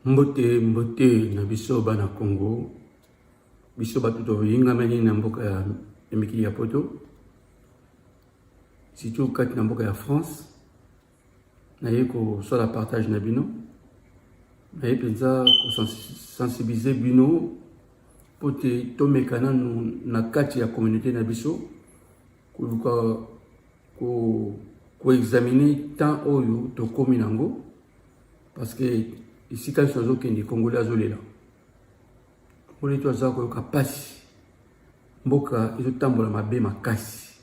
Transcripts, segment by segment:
Mbote na biso bana Congo, biso batuto yinga meni na mboka ya mikili ya poto, surtout kati na mboka ya France, na yeko soit la partage na bino, na ye penza ko sensibiliser bino pote to mekana na kati ya communauté na biso ko examiner tant oyo to komi nango parce que ici quand je suis au Congolais azolela Congolais to azako ka pasi mboka ezo tambola mabe makasi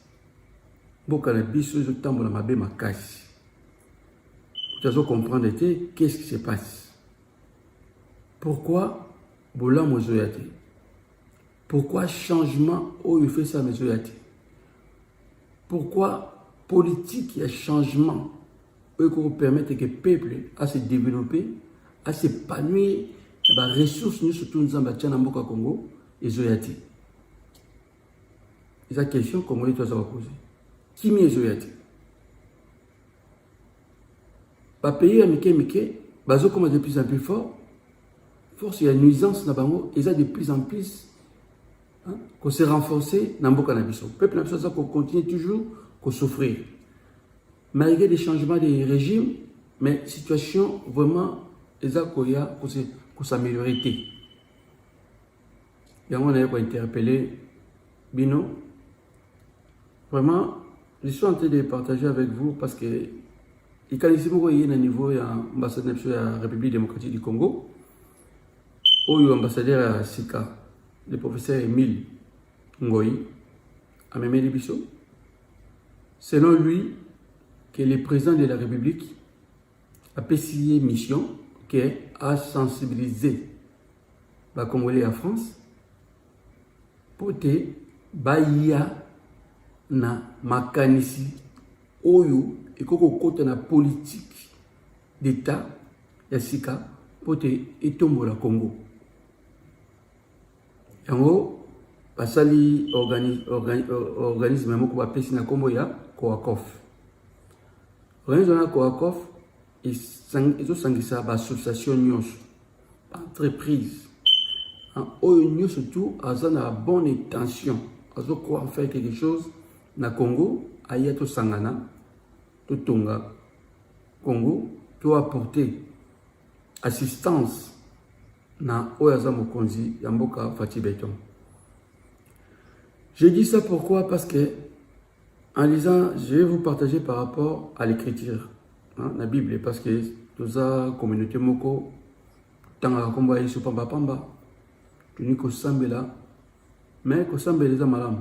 mboka na biso ezo tambola mabe makasi tu dois comprendre qu'est-ce qui se passe, pourquoi bola mozoyate, pourquoi changement oyo fait ça mozoyate, pourquoi politique et changement pour permettre que le peuple à se développer, à s'épanouir, les ressources nous surtout nous en Mboka Congo et Zoyati. C'est la question que Congolais doivent poser. Qui m'est Zoyati? Pas payer à Mike, bazo comme de plus en plus fort, force et la nuisance na bango, ils ont de plus en plus qu'on s'est renforcé dans Mboka Nabiso. Le peuple Nabiso ça qu'on continue toujours qu'on souffrir. Malgré des changements de régime, mais situation vraiment ezakoya pour s'améliorer. Et on a interpellé Bino. Vraiment, je suis en train de partager avec vous parce que il y a un niveau de l'ambassadeur de la République démocratique du Congo, où l'ambassadeur à Sika, le professeur Emile Ngoyi, a même Bisso. Selon lui, que le président de la République a passé mission qui est à sensibiliser les Congolais en France pour que Baya na makanisi oyo et côté na politique d'État ya sika pour te etombo la Congo. Yango basali organisme moko ba pesi na kombo ya Coacof. Organisme na Coacof ils ont sangisa ba association nyonso entreprise oyo nyonso tout azana bonne intention azo quoi faire quelque chose na Congo aya to sangana to tonga Congo to apporter assistance na oyaza mokonzi ya mboka Fati Beton. Je dis ça pourquoi? Parce que en lisant, je vais vous partager par rapport à l'écriture, la Bible, parce que toute la communauté moko tanga komba yesu pamba pamba tuni ko sambela mais ko sambela malamu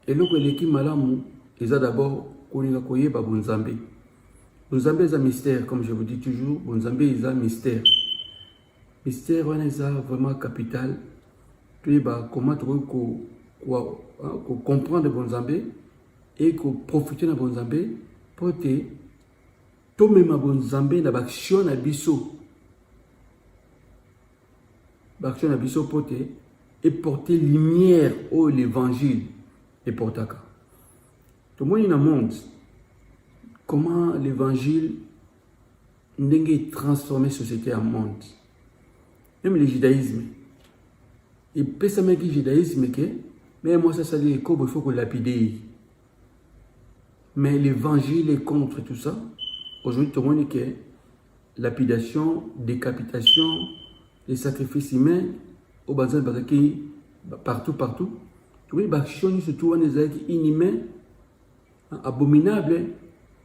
et loko eleki malamu eza d'abord kolinga koyeba bonzambe. Bonzambe est un mystère, comme je vous dis toujours. Bonzambe est un mystère. Mystère, on est vraiment capital. Puis, comment comprendre Bonzambe et profiter de Bonzambe pour te tomber ma Bonzambe dans l'action à biso. L'action à biso pour te et porter lumière au l'évangile et portaka. Tout le monde dans le monde. Comment l'évangile n'a transformé la société en monde. Même le judaïsme. Il peut se mettre le judaïsme que, mais moi ça dit il faut qu'on lapide. Mais l'évangile est contre tout ça. Aujourd'hui, tout le monde dit que lapidation, décapitation, les sacrifices humains, au bazar partout. Tout le monde surtout on est inhumain, abominable.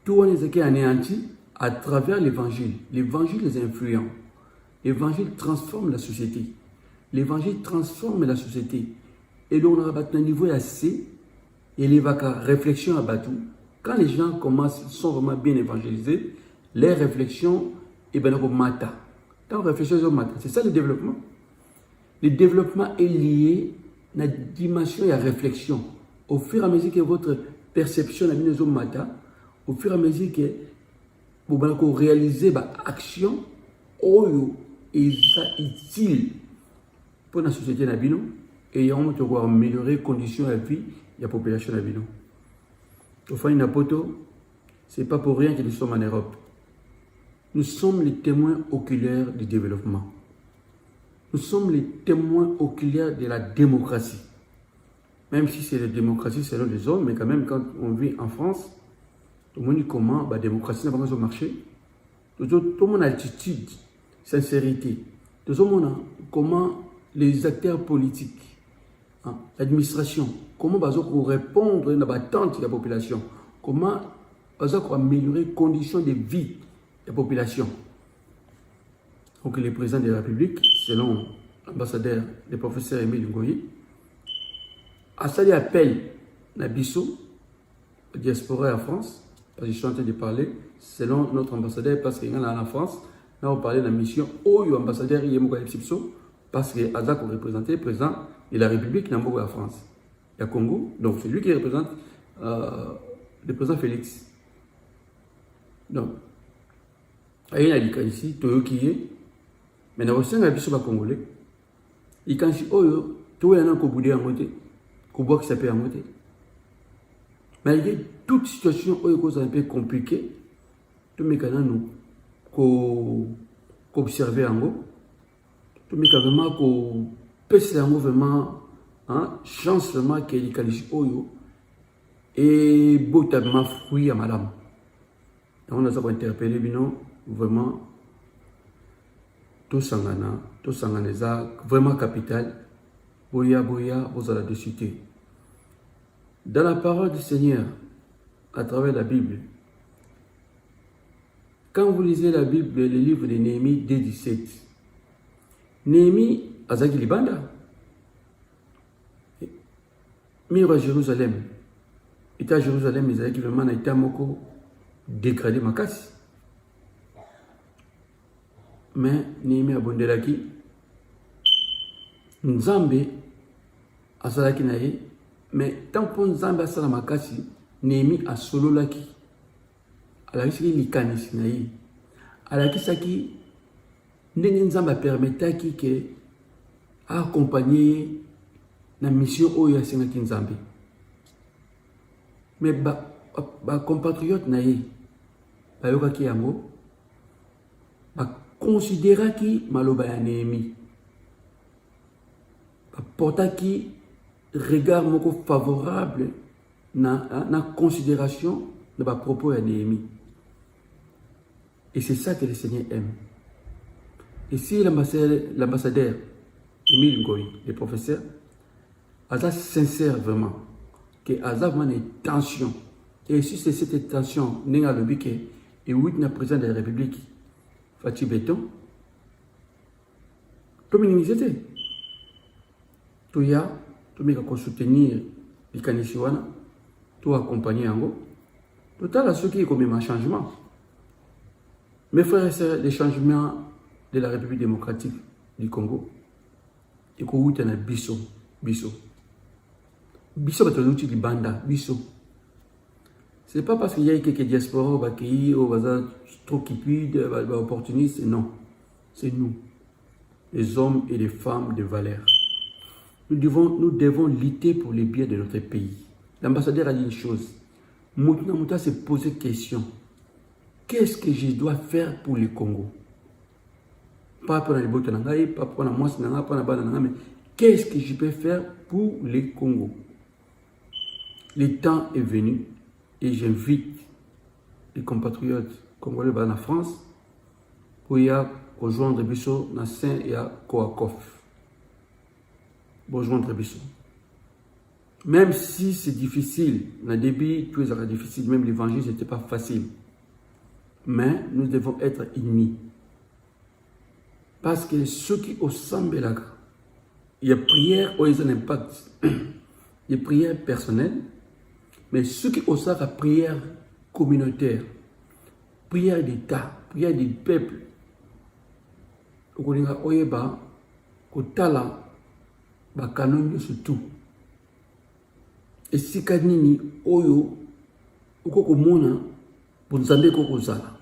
Tout le monde est anéanti à travers l'évangile. L'évangile est influent. L'évangile transforme la société. L'évangile transforme la société. Et donc, on a un niveau assez, et il y a une réflexion à battre. Quand les gens sont vraiment bien évangélisés, les réflexions, et bien, on mata. Quand on réfléchit, on mata. C'est ça le développement. Le développement est lié à la dimension et à la réflexion. Au fur et à mesure que votre perception a mis les mata, au fur et à mesure que vous réalisez l'action, oyo est utile pour la société nabino et on va améliorer les conditions de vie de la population nabino. Au fin de poto, c'est pas pour rien que nous sommes en Europe. nous sommes les témoins oculaires du développement. Nous sommes les témoins oculaires de la démocratie. Même si c'est la démocratie selon les hommes, mais quand même, quand on vit en France, tout le monde dit comment la démocratie n'a pas besoin de marcher. Tout le monde a attitude, sincérité. Tout le monde a comment les acteurs politiques, hein, l'administration, comment ils répondre à l'attente de la population, comment ils améliorer les conditions de vie de la population. Donc le président de la République, selon l'ambassadeur, le professeur Émile Ngoyi, a sali appel à Bissau, la diaspora en France, parce que je suis en train de parler, selon notre ambassadeur, parce qu'il y a en France, là on parlait de la mission, où l'ambassadeur y est parce que Azak représenté le président de la République dans la France. Il y a Congo, donc c'est lui qui représente le président Félix. Donc, il y a ici, Toyo qui est, mais dans le sein de la Congolais, il y a ici, oh, tout le monde a boudé en côté. Qui s'appelle en côté. Malgré toute situation où un peu compliquée, tout le monde nous observer en gros, tout le monde vraiment pèse vraiment chance vraiment qu'il y a ici oyo et botablement fruit à madame. Donc on a interpellé vraiment tout sangana vraiment capital. Boya, vous allez de citer. Dans la parole du Seigneur, à travers la Bible, quand vous lisez la Bible, le livre de Néhémie 2:17, Néhémie, Azaki Libanda, Miro à Jérusalem, il était à Jérusalem, mais Azaki vraiment a été à Moko dégradé ma casse. Mais Néhémie a bondelaki, Nzambe, Asalaki nae, mais tant que Nzambe asala makasi, Néhémie a solo laki. Alaki likanisi nae. Alaki saki, ndenge Nzambe permetaki que accompagner la mission oyo asengaki Nzambe. Mais ba compatriote nae, ba yokaki yango, ba considéraki maloba ya Néhémie. Portaki regard moko favorable na considération de ma propos à Néhémie. Et c'est ça que le Seigneur aime. Et si l'ambassadeur Émile Ngoyi, le professeur, a sincère vraiment que Azab man est tension. Et si c'est cette tension, n'est pas le but et oui, le président de la République, Fatih Béton, tout minimiser. Tout y a, tout le monde soutenir les Kanisiwana, tout accompagner en gros. Tout à ceux qui ont commis un changement. Mes frères et sœurs, les changements de la République démocratique du Congo, et qu'on a un biso. Biso, c'est un outil de banda, biso. Ce n'est pas parce qu'il y a quelques diasporas qui sont trop cupides, opportunistes, non. C'est nous, les hommes et les femmes de valeur. Nous devons lutter pour les biens de notre pays. L'ambassadeur a dit une chose. Mouta s'est posé question. Qu'est-ce que je dois faire pour le Congo? Pas pour les Botanangaï, pas pour la Moisnanga, pas pour la Bananga, mais qu'est-ce que je peux faire pour le Congo? Le temps est venu et j'invite les compatriotes congolais en France pour y rejoindre Bissau dans Saint et à Koakov. Rejoindre Bissau. Même si c'est difficile, le début, tout est difficile, même l'évangile, ce n'était pas facile. Mais nous devons être unis. Parce que ceux qui au Sambelaga, il y a prière où ils ont un impact. Il y a prière personnelle, mais ceux qui osent la prière communautaire, prière d'État, prière du peuple, on a oyeba, kotala, bakanon surtout. Et si kadnini oyo, ukoko mona, bunzambe koko zala.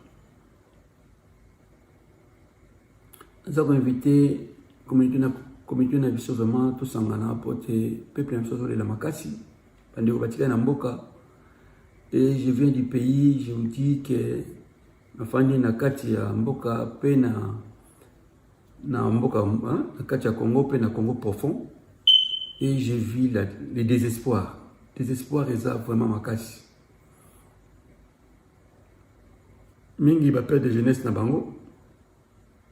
Nous avons invité communauté na biso vraiment tout sangana pour te peuple na biso de la makasi pendant que batika na mboka. Et je viens du pays, je vous dis que nafandi na kati ya mboka pe na mboka hein, na kati ya Congo pe na Congo profond, et j'ai vu le désespoir. Désespoir eza vraiment makasi. Mingi ba père de jeunesse na bango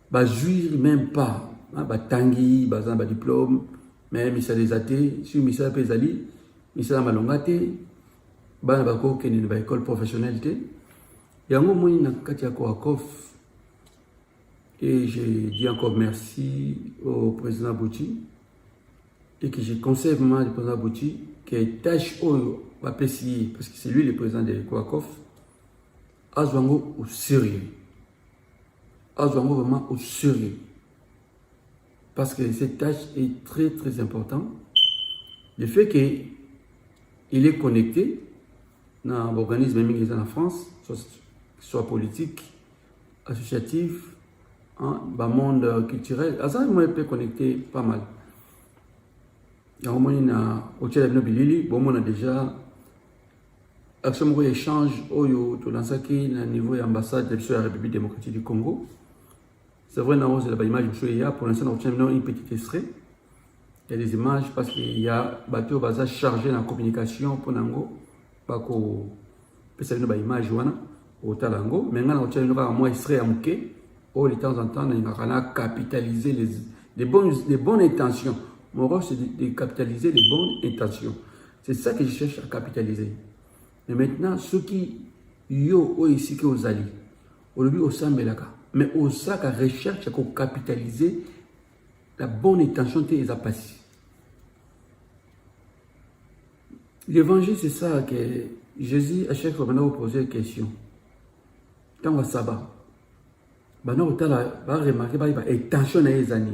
ba jouir même pas, hein, ba tangi bazan ba diplôme, mais misala ezate sur misala pe ezali misala malonga te, bana bako kende ba école professionnelle te. Yango moni na kati ya Coacof. Et je dis encore merci au président Bouti et que je conserve vraiment le président Bouti qui est tâche au apprécié parce que c'est lui le président de Coacof. Azwango au sérieux. Azwango vraiment au sérieux. Parce que cette tâche est très très importante. Le fait qu'il est connecté dans l'organisme en France, soit politique, associatif, hein, dans le monde culturel, ça moi peut connecter pas mal. Il y a au moins au Tchad Bilili, bon on a déjà action de échange au tout dans ça qui au niveau de l'ambassade de la République démocratique du Congo. C'est vrai dans la image de pour l'instant on tient une petite extrait. Il y a des images parce qu'il y a bateau bazar chargé dans la communication pour Nango, pas qu'on peut savoir une image au Talango, mais maintenant on tient une moins extrait à Mouké. De temps en temps, on a capitalisé les bonnes intentions. Mon rôle, c'est de capitaliser les bonnes intentions. C'est ça que je cherche à capitaliser. Mais maintenant, ceux qui sont ici, qui sont allés, au début, au Sambelaka, mais au sac à recherche à capitaliser la bonne intention qui est passée. L'évangile, c'est ça que Jésus, à chaque fois, vous poser une question. Quand on va sabbat, on va remarquer l'intention de les années.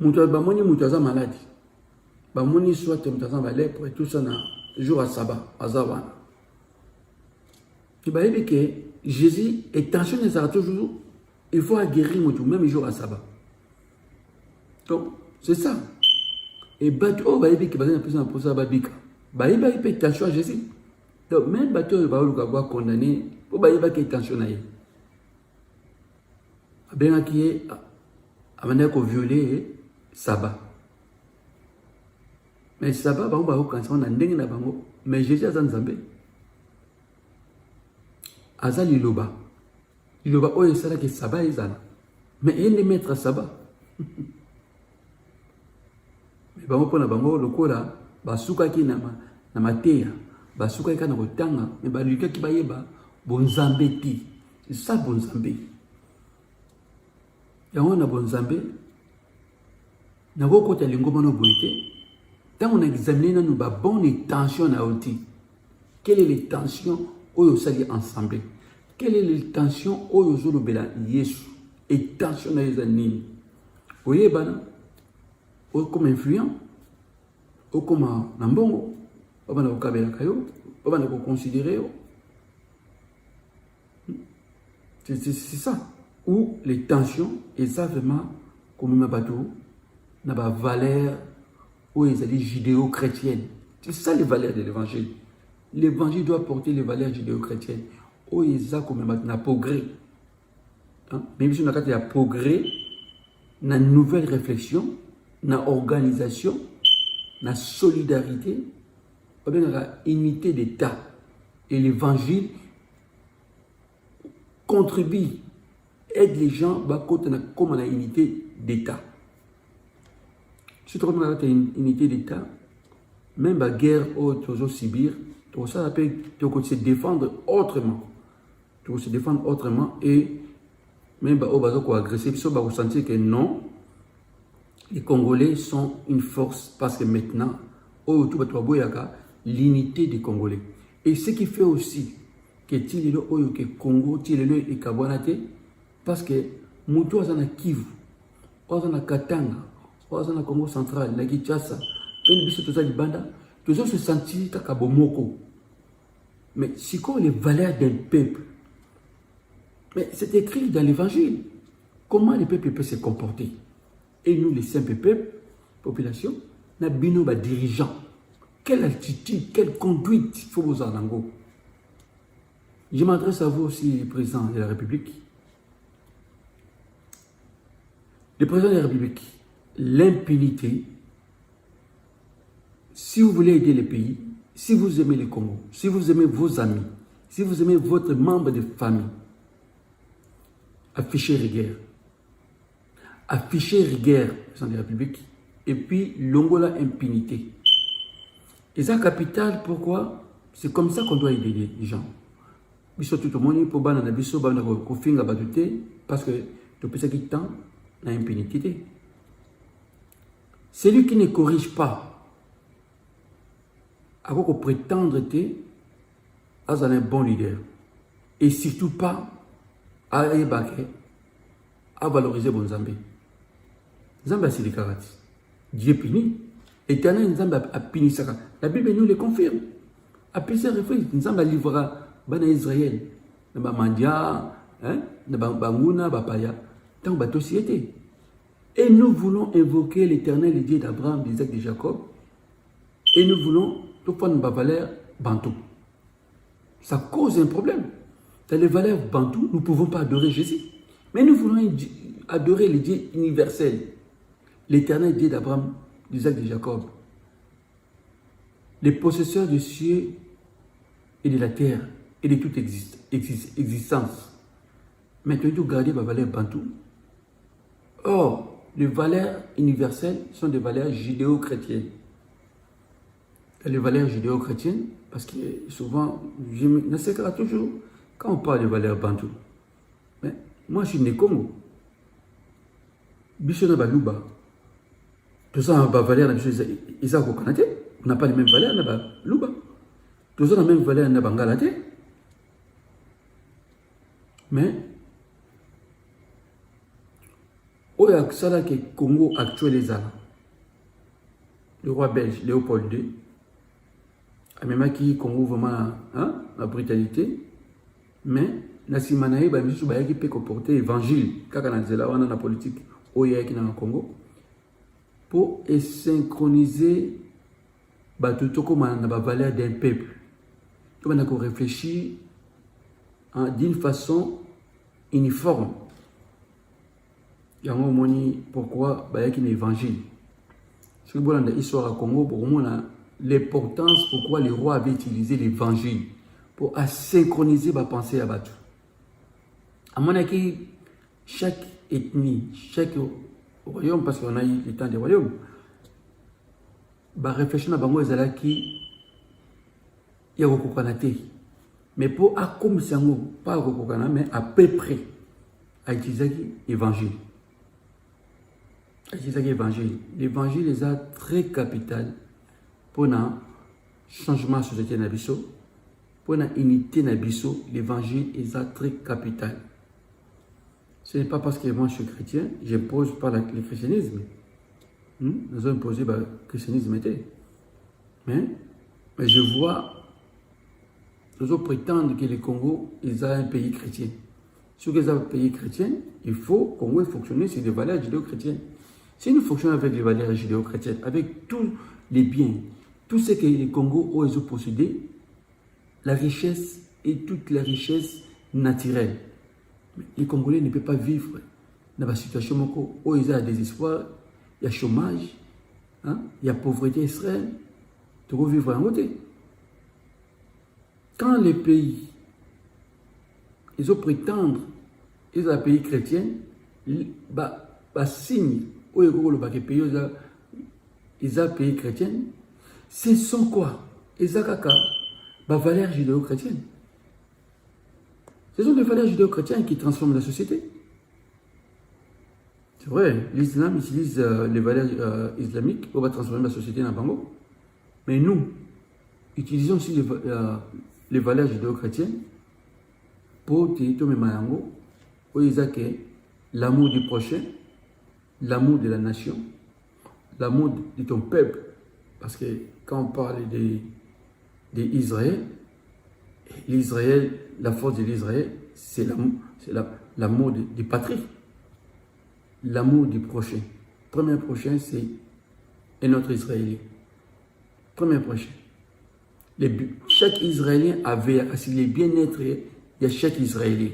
Bamoni mutaza malade. Bamoni soit mutaza malade pour tout ça na jour à sabbat, azawana. Tu vas dire que Jésus intention de ça toujours. Il faut guérir mutu même jour à sabbat. Donc c'est ça. Et bateau va dire que bazana personne pour ça babika. Ba iba intention à Jésus. Donc même bateau va le condamné pour ba iba intention na yé. Bien qui est amana ko violer sabbat. Mais sabbat ba ba ko kansa na ndenge na bango, mais Jésus azan Nzambe. Azali loba. Loba oyo sala ke sabbat ezana. Mais il est maître sabbat. Mais bango pona bango lokola basuka ki na mateya, basuka ki na kotanga, mais ba luka ki bayeba bonzambe ti. C'est ça bonzambe. Yango na bonzambe na kokota lingoma no boité. Tant on a examiné nous ba bonne intention na oti. Quelle est l'intention oyo sali ensemble? Quelle est l'intention oyo zolo bela Yesu? Intention na ezanini. Oye bana o comme influent, o comme nambongo, o bana ko kabela kayo, o bana ko considérer. C'est ça. Où les tensions, et ça vraiment, comme ma bateau, n'a pas valeur, où ils allaient judéo-chrétiennes. C'est ça les valeurs de l'évangile. L'évangile doit porter les valeurs judéo-chrétiennes. Où ils ont comme un progrès. Même si on a un progrès, dans une nouvelle réflexion, dans l'organisation, dans la solidarité, dans la unité d'État. Et l'évangile contribue, aide les gens comme on a une unité d'État. Si tu as une unité d'État, même la guerre au Sibir, tu ça peut se défendre autrement. Tu peux se défendre autrement et même au bazo agresser, tu vas sentir que non, les Congolais sont une force parce que maintenant, l'unité des Congolais. Et ce qui fait aussi que le Congo, le et Kabwanate, parce que Moutou a Kivu, a Katanga, a Congo central, a Kinshasa, tous se sentir Kabomoko. Mais c'est quoi les valeurs d'un peuple? Mais c'est écrit dans l'évangile. Comment le peuple peut se comporter? Et nous, les simples peuples, population, nous avons des dirigeants. Quelle attitude, quelle conduite il faut vous en lango? Je m'adresse à vous aussi, président de la République. Le président de la République, l'impunité, si vous voulez aider les pays, si vous aimez le Congo, si vous aimez vos amis, si vous aimez votre membre de famille, affichez rigueur. Affichez rigueur, président de la République, et puis l'ongola impunité. Et ça, capital, pourquoi? C'est comme ça qu'on doit aider les gens. Biso tout le monde pour ban na biso ban ko finga batute parce que to pesa qui temps na impunité. Celui qui ne corrige pas a quoi prétendre être un bon leader et surtout pas à ébaquer à valoriser bon Zambé. Zambé c'est des karate. Dieu punit. Éternel Zambé a puni ça. La Bible nous le confirme. À plusieurs reprises, Zambé livrera Bana Israël, Naba Mandia, Naba Banguna, Bapaya, tant que société. Et nous voulons invoquer l'éternel Dieu d'Abraham, d'Isaac et de Jacob. Et nous voulons tout prendre nos valeurs bantou. Ça cause un problème. Dans les valeurs bantou, nous ne pouvons pas adorer Jésus. Mais nous voulons adorer le Dieu universel, l'éternel Dieu d'Abraham, d'Isaac et de Jacob. Les possesseurs des cieux et de la terre et de toute existence. Maintenant, il faut garder ma valeur bantou. Or, les valeurs universelles sont des valeurs judéo-chrétiennes. Les valeurs judéo-chrétiennes, parce que souvent, je me sais toujours, quand on parle de valeurs bantou, mais moi je suis né Congo. Bichona Baluba. Tout ça, on va valeur, on n'a pas les mêmes valeurs, on a Luba. Tout ça, on a la même valeur, on a Bangalate. Mais, au Yaksala que Congo actuel est le roi belge Léopold II, a même qui Congo vraiment la brutalité, mais la simanaï ba bisu ba yaki pe ko porter évangile kaka na nzela wana na politique au yaki na Congo pour synchroniser ba tout comme na ba valeur d'un peuple. Tout on a réfléchir d'une façon uniforme. Yango moni pourquoi ba yaki na évangile. Ce que bon dans l'histoire à Congo pour moi l'importance pourquoi les rois avaient utilisé l'évangile pour synchroniser ma pensée à Batu. À mon avis, chaque ethnie, chaque royaume, parce qu'on a eu le temps des royaumes, va réfléchir à Bango Ezalaki, il y a Rokokanate. Mais pour Akoum Sango, pas Rokokana, mais à peu près, à utiliser l'évangile. À utiliser l'évangile. L'évangile est très capital pour le changement de la société Nabiso. Pour la unité Nabiso, l'évangile est très capital. Ce n'est pas parce que moi je suis chrétien, j'impose pas le christianisme. Nous avons imposé le christianisme. Mais je vois, nous autres prétendent que le Congo est un pays chrétien. Si vous êtes un pays chrétien, il faut que le Congo fonctionne sur des valeurs judéo-chrétiennes. Si nous fonctionnons avec les valeurs judéo-chrétiennes, avec tous les biens, tout ce que le Congo a possédé, la richesse et toute la richesse naturelle. Les Congolais ne peuvent pas vivre dans la situation où il y a désespoir, il y a chômage, il y a pauvreté extrême. Tu peux vivre en côté. Quand les pays, ils ont prétendre, ils sont un pays chrétien, ils signent où ils ont un pays chrétien, ce sont quoi? Ils ont des valeurs judéo-chrétiennes. Ce sont des valeurs judéo-chrétiennes qui transforment la société. C'est vrai, l'islam utilise les valeurs islamiques pour transformer la société dans Bango. Mais nous, utilisons aussi les valeurs judéo-chrétiennes pour Tito Mayango, où ils ont l'amour du prochain, l'amour de la nation, l'amour de ton peuple. Parce que quand on parle d'Israël, l'Israël, la force de l'Israël, c'est l'amour des patries, l'amour du prochain. Premier prochain, c'est un autre Israélien. Premier prochain. Chaque Israélien avait assis le bien-être il y a chaque Israélien.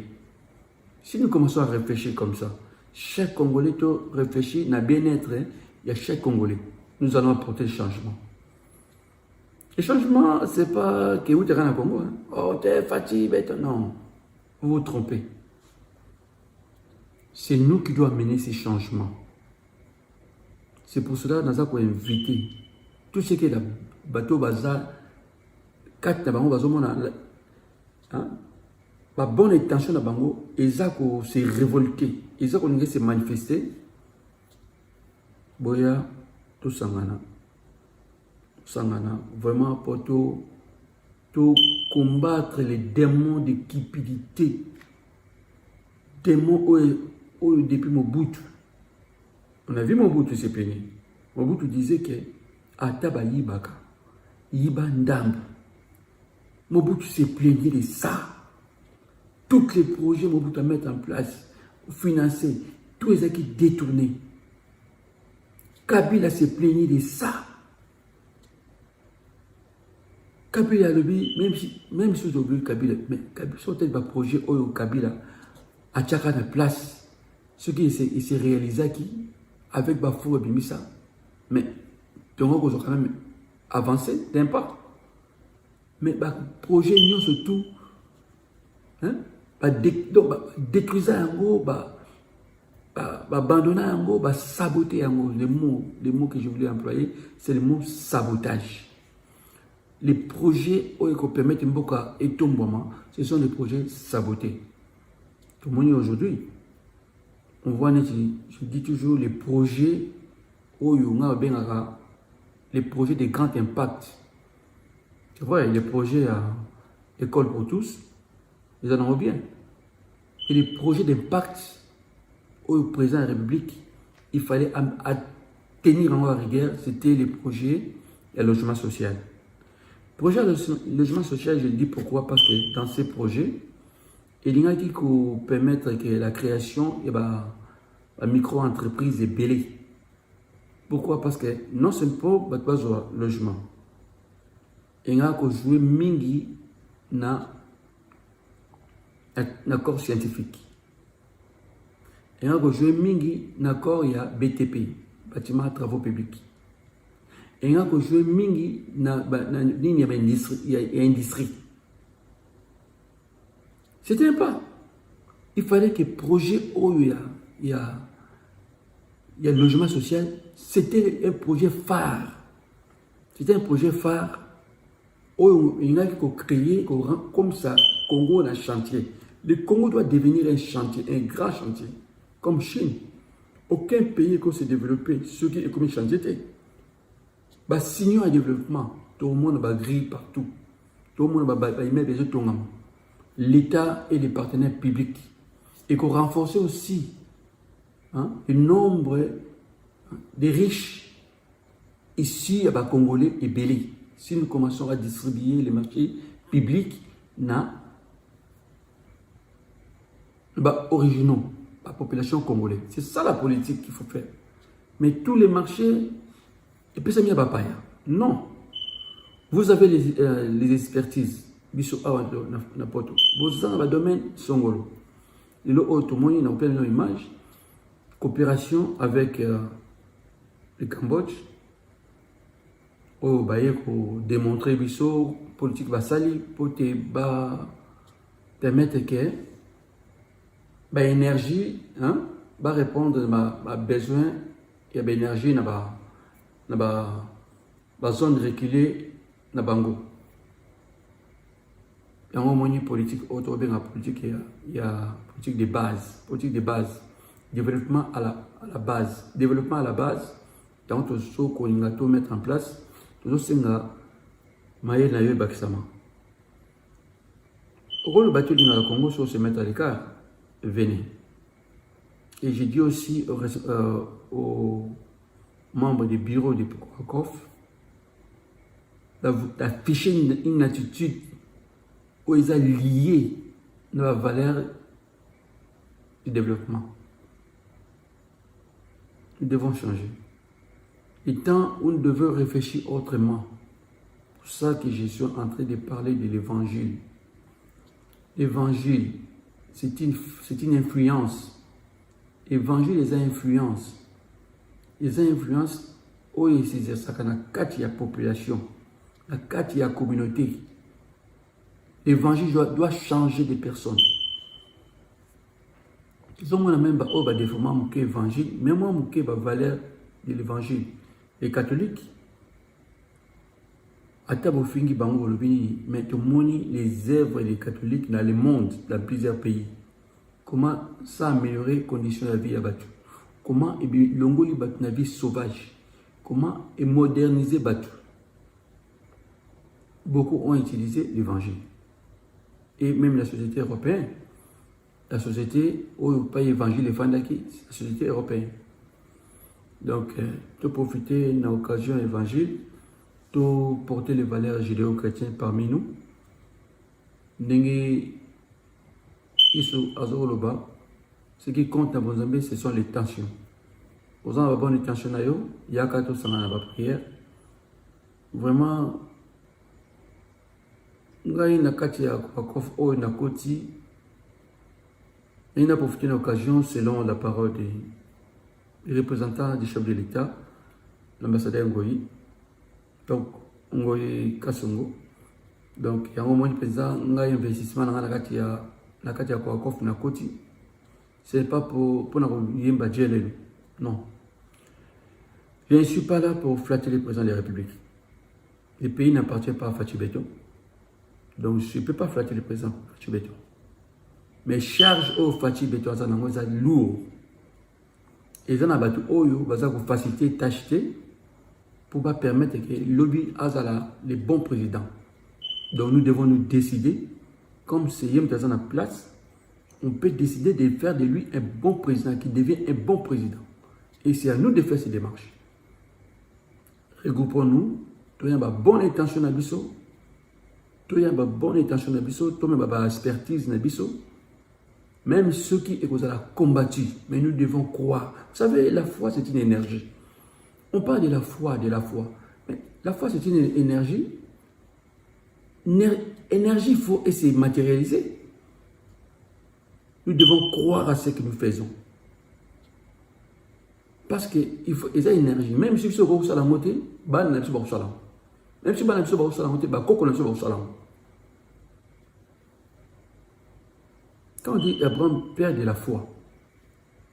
Si nous commençons à réfléchir comme ça, chaque Congolais réfléchit, n'a bien-être, il y a chaque Congolais. Nous allons apporter le changement. Le changement, ce n'est pas que vous êtes au Congo. Hein. Oh, t'es fatigué, non. Vous vous trompez. C'est nous qui devons amener ces changements. C'est pour cela que nous avons invité tout ce qui est le bateau bazar, quatre nabango bazomona, la bonne intention de bango, ils ont se révolter, ils ont se manifester. Boya, tout sangana, vraiment pour tout combattre les démons de cupidité, démons depuis Mobutu. On a vu Mobutu se plaigner. Mobutu disait que Ataba Yibaka, Yibandam. Mobutu se plaignait de ça. Tous les projets Mobutu à mettre en place, financer, tous les acquis détournés. Kabila se plaignait de ça. Kabila même si aujourd'hui Kabila, mais Kabila sont peut-être des projets où Kabila a tchaka de place. Ce qui s'est réalisé qui avec Bafou et Bimisa. Mais donc on a quand même avancé d'un pas. Mais le projet nous surtout hein, détruire un gros, abandonner un gros, saboter un gros. Les mots que je voulais employer, c'est le mot sabotage. Les projets qui permettent Mboka et Tombouama, ce sont des projets sabotés. Tout le monde aujourd'hui, on voit, je dis toujours, les projets les projets de grand impact. Tu vois, les projets à école pour tous, ils en ont bien. Et les projets d'impact au président de la République, il fallait tenir en rigueur, c'était les projets de logement social. Projet de logement social, je dis pourquoi, parce que dans ces projets, il y a qui permettre que la création et la micro-entreprise est belle. Pourquoi? Parce que non seulement pas de logement. Il y a qui jouer mingi na accord scientifique. Il y a qui jouer mingi na accord ya BTP, bâtiment à travaux publics. Il y a qui jouer mingi na ligne industrie. C'était un pas. Il fallait que le projet où il y a le logement social, c'était un projet phare. C'était un projet phare où il y a qui créé comme ça, Congo un chantier. Le Congo doit devenir un chantier, un grand chantier, comme Chine. Aucun pays qui s'est développé, ce qui est comme un chantier. Signons un développement, tout le monde va griller partout. Tout le monde va y mettre des autres. L'État et les partenaires publics. Et qu'on renforce aussi le nombre des riches ici à Congolais et Bélé. Si nous commençons à distribuer les marchés publics, originaux, la population congolaise. C'est ça la politique qu'il faut faire. Mais tous les marchés, et puis ça m'y a pas. Non. Vous avez les expertises. Vous avez le domaine Songolo. Et le autre, moi, il y a une image. Coopération avec le Cambodge. Pour démontrer la politique vassali pour permettre que l'énergie va répondre à besoin et l'énergie dans la zone reculée na Bango. Il y a une politique autour de la politique, il y a politique de base, développement à la base. Développement à la base, donc tout ce qu'on a tout mettre en place, tout ce qu'on a maillé na yo bakisama. Au le bateau du Congo sur se mettre à l'écart, venez. Et j'ai dit aussi aux membres du bureau de Pokokov d'afficher une attitude où ils ont lié la valeur du développement. Nous devons changer. Et tant où nous devons réfléchir autrement. C'est pour ça que je suis en train de parler de l'évangile. l'évangile, c'est une influence. L'évangile, les influences. Les influences, oui, c'est ça qu'on a quatre la population, la quatre la communauté. L'évangile doit changer des personnes. Ils ont même des formats qui évangile, mais moi, qui la valeur de l'évangile. Les catholiques, à Tabofingi Bango, mais tout le monde, les œuvres des catholiques dans le monde, dans plusieurs pays. Comment ça améliorer les conditions de la vie à Batu? Comment l'ongoli Batu na vie sauvage? Comment moderniser Batu? Beaucoup ont utilisé l'évangile. Et même la société européenne, la société où il pas évangile les fandaki, la société européenne. Donc, de profiter de l'occasion évangile, de porter les valeurs judéo-chrétiennes parmi nous. Ce qui compte dans Mozambique, ce sont les tensions. Vous avez une bonne tension, il y a 4 ans à la prière. Vraiment, il y a profité de l'occasion selon la parole des représentants du chef de l'État, l'ambassadeur Ngoyi, donc Ngoyi Kasongo. Donc, il y a un moment où il y a un investissement dans la Koti. Ce n'est pas pour non. Je ne suis pas là pour flatter le président de la République. Le pays n'appartient pas à Fatou Beton. Donc, je ne peux pas flatter le président Fatou Beton. Mais charge au Fatou Beton, c'est lourd. Et ça, va faciliter t'acheter pour permettre que lobby ait les bons présidents. Donc, nous devons nous décider, comme c'est Yem Tazan en place, on peut décider de faire de lui un bon président qui devient un bon président. Et c'est à nous de faire ces démarches. Regroupons-nous, tout le monde a une bonne intention à Bisso, tout le monde a une bonne intention à Bisso, tout le monde a une expertise à Bisso. Même ceux qui ont combattu, mais nous devons croire. Vous savez, la foi, c'est une énergie. On parle de la foi, Mais la foi, c'est une énergie. Énergie, il faut essayer de matérialiser. Nous devons croire à ce que nous faisons. Parce qu'il faut une énergie. Même si vous avez la moitié, même si vous avez la moitié, quand on dit Abraham, père de la foi,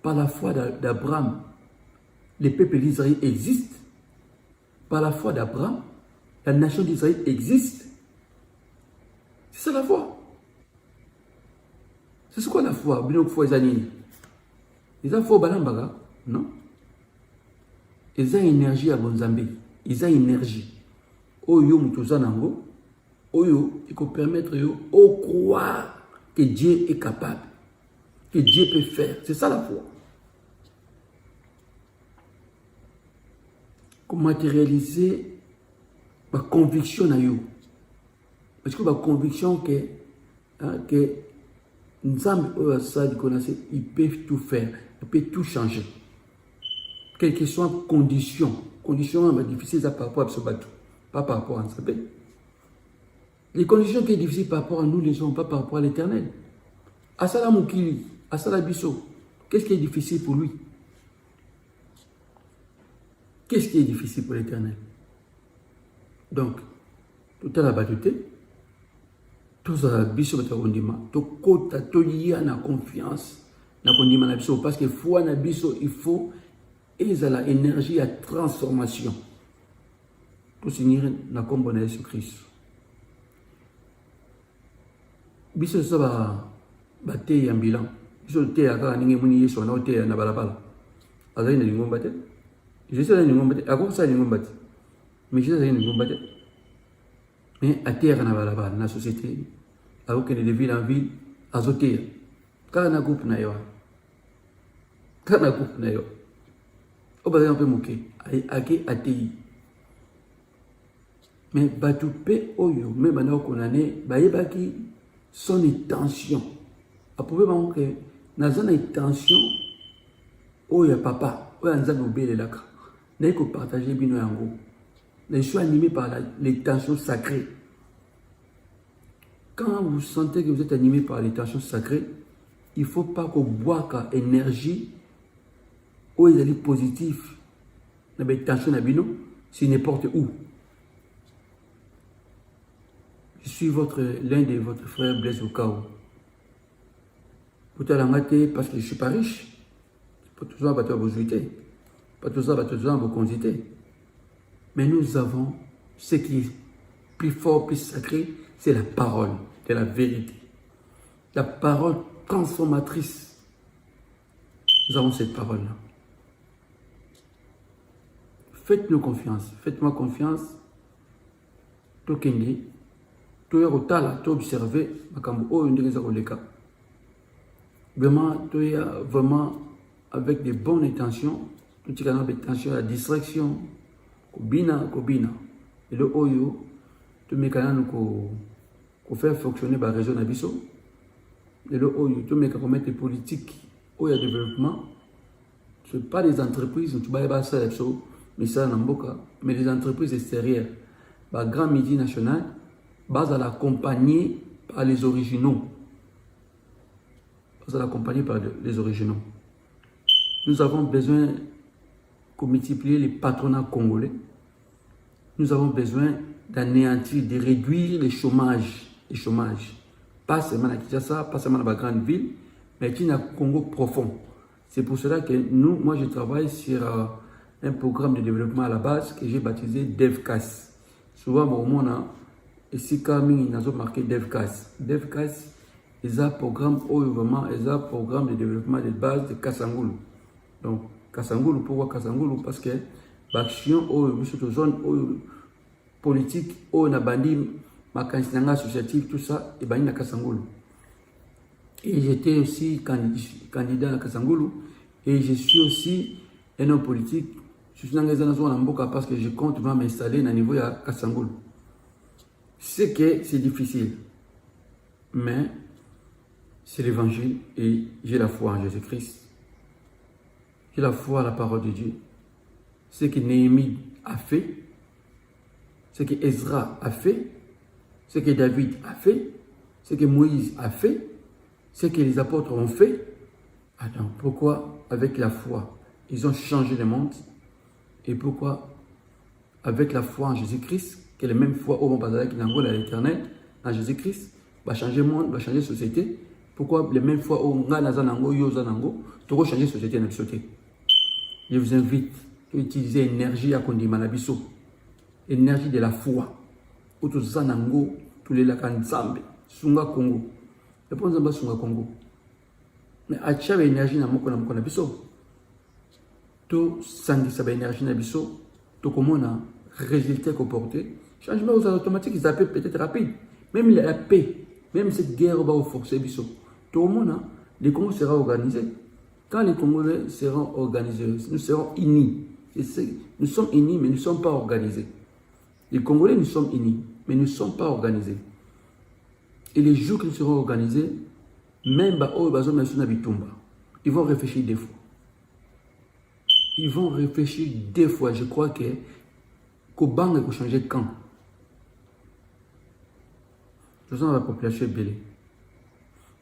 par la foi d'Abraham, les peuples d'Israël existent. Par la foi d'Abraham, la nation d'Israël existe. C'est ça la foi. C'est quoi la foi? Bien que foi ils ont foi balambaga, non? Ils ont énergie à Bonzambé. Ils ont énergie. Oyo mutuzanango, oyo il peut permettre de croire que Dieu est capable, que Dieu peut faire. C'est ça la foi. Pour matérialiser ma conviction à vous. Parce que ma conviction que nous avons ça, il peut tout faire, il peut tout changer. Quelles que soient les conditions. Conditions difficiles par rapport à ce bateau, pas par rapport à un sapin. Les conditions qui sont difficiles par rapport à nous, les gens, pas par rapport à l'éternel. Asala Moukili, Asala Bisso, qu'est-ce qui est difficile pour lui? Qu'est-ce qui est difficile pour l'éternel? Donc, tout à la batuté, tout ça, Bisso, tout côté, tout lié à la confiance, parce que foi na Bisso, il faut, et ils ont l'énergie à transformation. Pour signer la combo de Jésus-Christ. Biso ça va te en bilan. Biso te aka ninge muni yeso na te na balabala. Azali na lingomba te. Je sais na lingomba te. Ako sa lingomba te. Mais je sais na lingomba te. Mais à terre na balabala na société. Ako que de ville en ville azote. Kana groupe na yo. Kana groupe na yo. Oba un peu moqué. Ake atei. Mais Batoupe Oyo, même maintenant qu'on a né, Bayebaki, son intention. À prouver que dans une intention, Oyo papa, Oyo Anzan Obé Laka, n'a que partager Bino Yango. Je suis animé par l'intention sacrée. Quand vous sentez que vous êtes animé par les tensions sacrées, il ne faut pas que vous boiez l'énergie où il est positif. Les tensions c'est n'importe où. Je suis l'un de votre frère Blaise Okao. Pour te parce que je ne suis pas riche. Pas toujours à votre beauté. Pas toujours à votre quantité. Mais nous avons ce qui est plus fort, plus sacré, c'est la parole de la vérité. La parole transformatrice. Nous avons cette parole-là. Faites-nous confiance. Faites-moi confiance. Tokende. Toya Rotala, tu observé, vraiment avec des bonnes intentions, tout ce qui a intention, la distraction, kobina. Et le oyo, tu mets quand même faire fonctionner la région d'Abisso. Et le oyo, tu mets quand même des politiques, où il y a développement. Ce n'est pas des entreprises, tu vas ça, mais ça, mais des entreprises extérieures, la grande multinationale. Base à l'accompagner par les originaux. Base à l'accompagner par les originaux. Nous avons besoin de multiplier les patronats congolais. Nous avons besoin d'anéantir, de réduire le chômage. Pas seulement à Kinshasa, pas seulement dans la grande ville, mais qui n'a Congo profond. C'est pour cela que moi je travaille sur un programme de développement à la base que j'ai baptisé DevCAS. Souvent, au monde, et si quand il a marqué DevCAS. DevCAS est un programme de développement de base de Kasangulu. Donc, Kasangulu, pourquoi Kasangulu? Parce que l'action sur zone politique, on a bandi, ma candidat associative, tout ça, et ben il y a Kasangulu. Et j'étais aussi candidat à Kasangulu, et je suis aussi un homme politique. Je suis dans les zones parce que je compte m'installer à niveau de Kasangulu. C'est que c'est difficile, mais c'est l'évangile et j'ai la foi en Jésus-Christ. J'ai la foi à la parole de Dieu. Ce que Néhémie a fait, ce que Ezra a fait, ce que David a fait, ce que Moïse a fait, ce que les apôtres ont fait. Attends, pourquoi avec la foi, ils ont changé le monde? Et pourquoi avec la foi en Jésus-Christ, que la même foi au monde qui n'a pas l'éternel, en Jésus-Christ, va changer le monde, va changer la société. Pourquoi les mêmes fois où on a zanango, yo zanango, tu vas changer la société dans société. Je vous invite à utiliser l'énergie à Kondima Nabiso, l'énergie de la foi. Où tu zanango, tu les lacan Zambé, Sunga Congo. Le point Zamba Sunga Congo. Mais à chaque énergie na moko Nabiso, tu sangi sa énergie Nabiso, tu comment on résultat comporté. Changement aux automatiques, ils appellent peut-être rapide. Même la paix, même cette guerre va forcer Bisso. Tout le monde, les Congolais seront organisés. Quand les Congolais seront organisés, nous serons unis. Nous sommes unis, mais nous ne sommes pas organisés. Les Congolais, nous sommes unis, mais nous ne sommes pas organisés. Et les jours qu'ils seront organisés, même ils vont réfléchir deux fois. Ils vont réfléchir deux fois. Je crois que Kobang a changé de camp. Tout ça, la population est belle.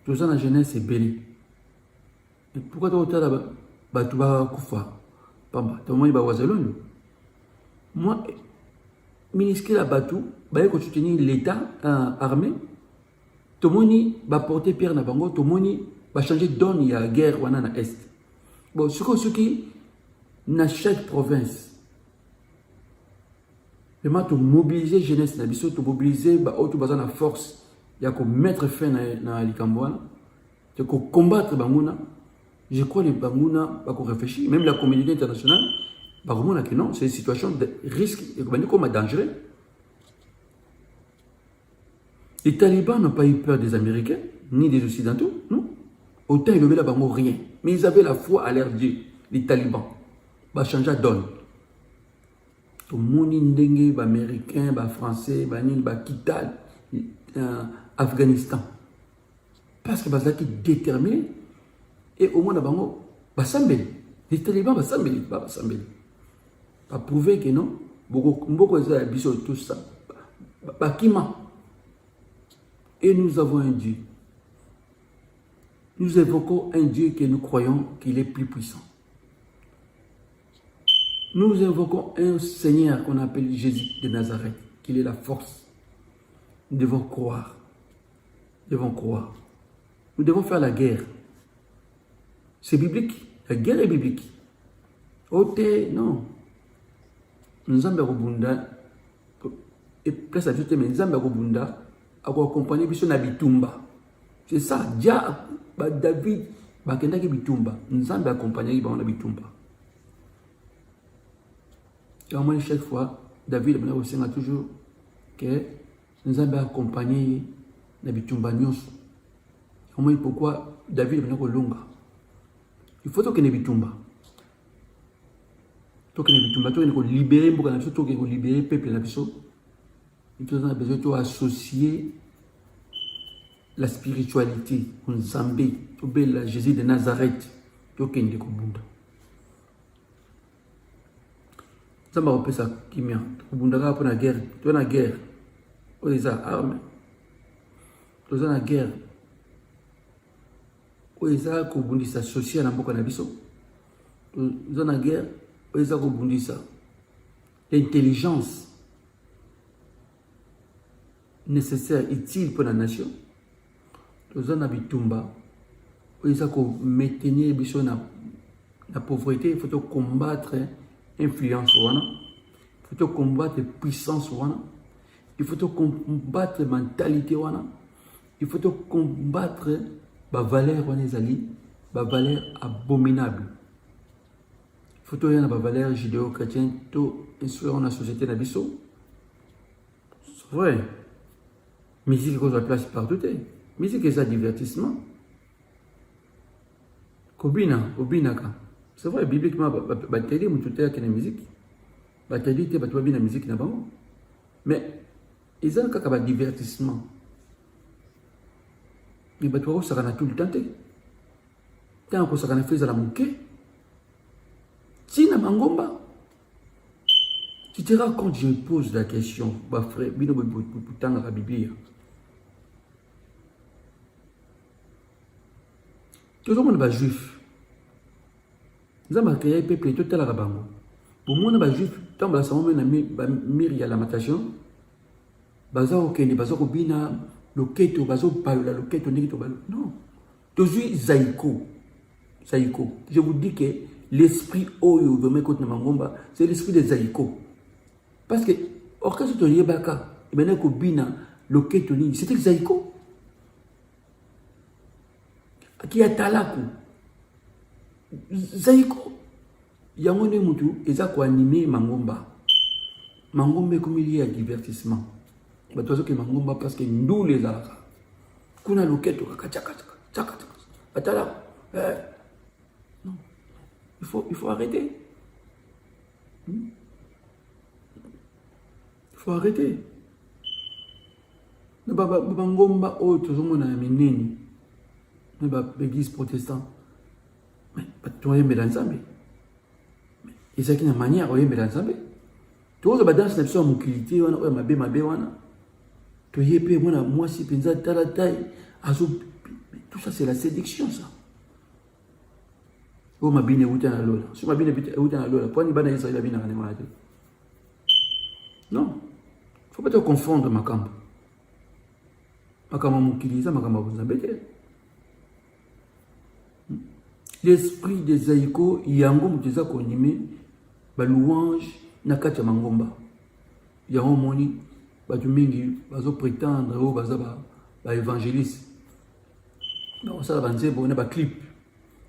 Tout ça, la jeunesse est belle. Et pourquoi tu as dit que tu vas koufa? Pamba, tu vas wazalon. Moi, ministre la Batou, tu soutenir l'État armé. Tout le monde va porter pierre na bango. Tout le monde va changer de donne. Il y a guerre ou na est. Bon, ce qui dans chaque province. Vraiment, tu mobiliser la jeunesse, tu mobiliser la force, il y a mettre fin à l'Ikambouana, il y a combattre Bangouna. Je crois que les Bangouna vont réfléchir, même la communauté internationale, non, c'est une situation de risque, comme dangereux. Les talibans n'ont pas eu peur des Américains, ni des Occidentaux, non. Autant ils n'avaient là rien, mais ils avaient la foi à leur Dieu, les talibans. Ils vont changer la donne. Tout le monde est américain, français, Kital, Afghanistan. Parce que c'est qui déterminé. Et au moins, les talibans vont prouver que non, beaucoup de tout ça. Et nous avons un Dieu. Nous évoquons un Dieu que nous croyons qu'il est plus puissant. Nous invoquons un Seigneur qu'on appelle Jésus de Nazareth, qu'il est la force. Nous devons croire. Nous devons croire. Nous devons faire la guerre. C'est biblique. La guerre est biblique. Ok, non. Nous avons Bunda. Et place à tout, mais nous avons Bunda. À accompagner Biso na Bitumba. C'est ça. Dia, David, Bakenda ki Bitumba. Nous avons accompagné Bitumba. Et moi, chaque fois, David a toujours que nous avons accompagné na Bitumba Nyos. Et moi, pourquoi David a longa? Il faut que nous Bitumba. Il faut que nous libérer, il faut que nous libérer le peuple. Il faut associer la spiritualité, on Zambé, la Jésus de Nazareth, il faut que nous Bunda. Ça m'a rappelé ça, Kimia. Bunda pour la guerre, tu as la guerre. Tu as ça, armes. Tu as la guerre. Tu as ça, tu as ça social, tu as la guerre. Tu as ça, tu as ça. L'intelligence nécessaire, utile pour la nation. Tu as la bitumba. Tu as ça, tu maintenir la pauvreté. Il faut combattre influence, il faut combattre puissance, il faut combattre mentalité, il faut combattre la valeur, la valeur abominable. Il faut que la valeur judéo-chrétienne soit la société de Bisso. C'est vrai. Musique a la place partout. Musique est un divertissement. Kobina. C'est vrai, bibliquement, batterie, mais tout est la musique. Batterie, tu as bien la musique. Mais, ils ont un divertissement. Mais tu as ça tout le temps. Tu as ça fait la mouquet. Si na mangomba. Tu te rends compte, je me pose la question, frère, tu as la Bible. Tout le monde est juif. Nous avons créé un peuple tout à la bango. Pour moi, les juifs, tant que nous avons mis à la matation, nous avons bina le keto, le keto, non. Toujours zaïko. Je vous dis que l'esprit oyo de mes mangomba, c'est l'esprit de zaïko. Parce que, orchestre de Yebaka, et maintenant que bina le keto, c'était le zaïko. Qui a talaku. Zaïko. Yamone mutu, eza ko animer mangomba. Mangomba comme il y a divertissement. Bah toi que mangomba parce que nous les arabes. Kuna loketo kachaka. Atala. Non. Il faut arrêter. Il faut arrêter. Mangomba oh tout le monde a menini. L'église protestante. Mais tu as aimé l'ensemble. Et c'est une manière de aimer l'ensemble. Tu as danse la mon qualité, on a ma béwana. Tu as épé, moi si pensa ta taille. Tout ça c'est la séduction ça. Oh ma bine outa na lola. Si ma bine outa na lola, pour ni bana isa la bine na malade. Non. Faut pas te confondre ma camp. Ma camp mon qualité, ma camp vous embêter. L'esprit des Zaïko, yango muteza konime, ba louange na kati ya mangomba. Yango moni, ba tumingi, bazo prétendre, o baza ba évangéliste. Donc ça va banze bon ba clip.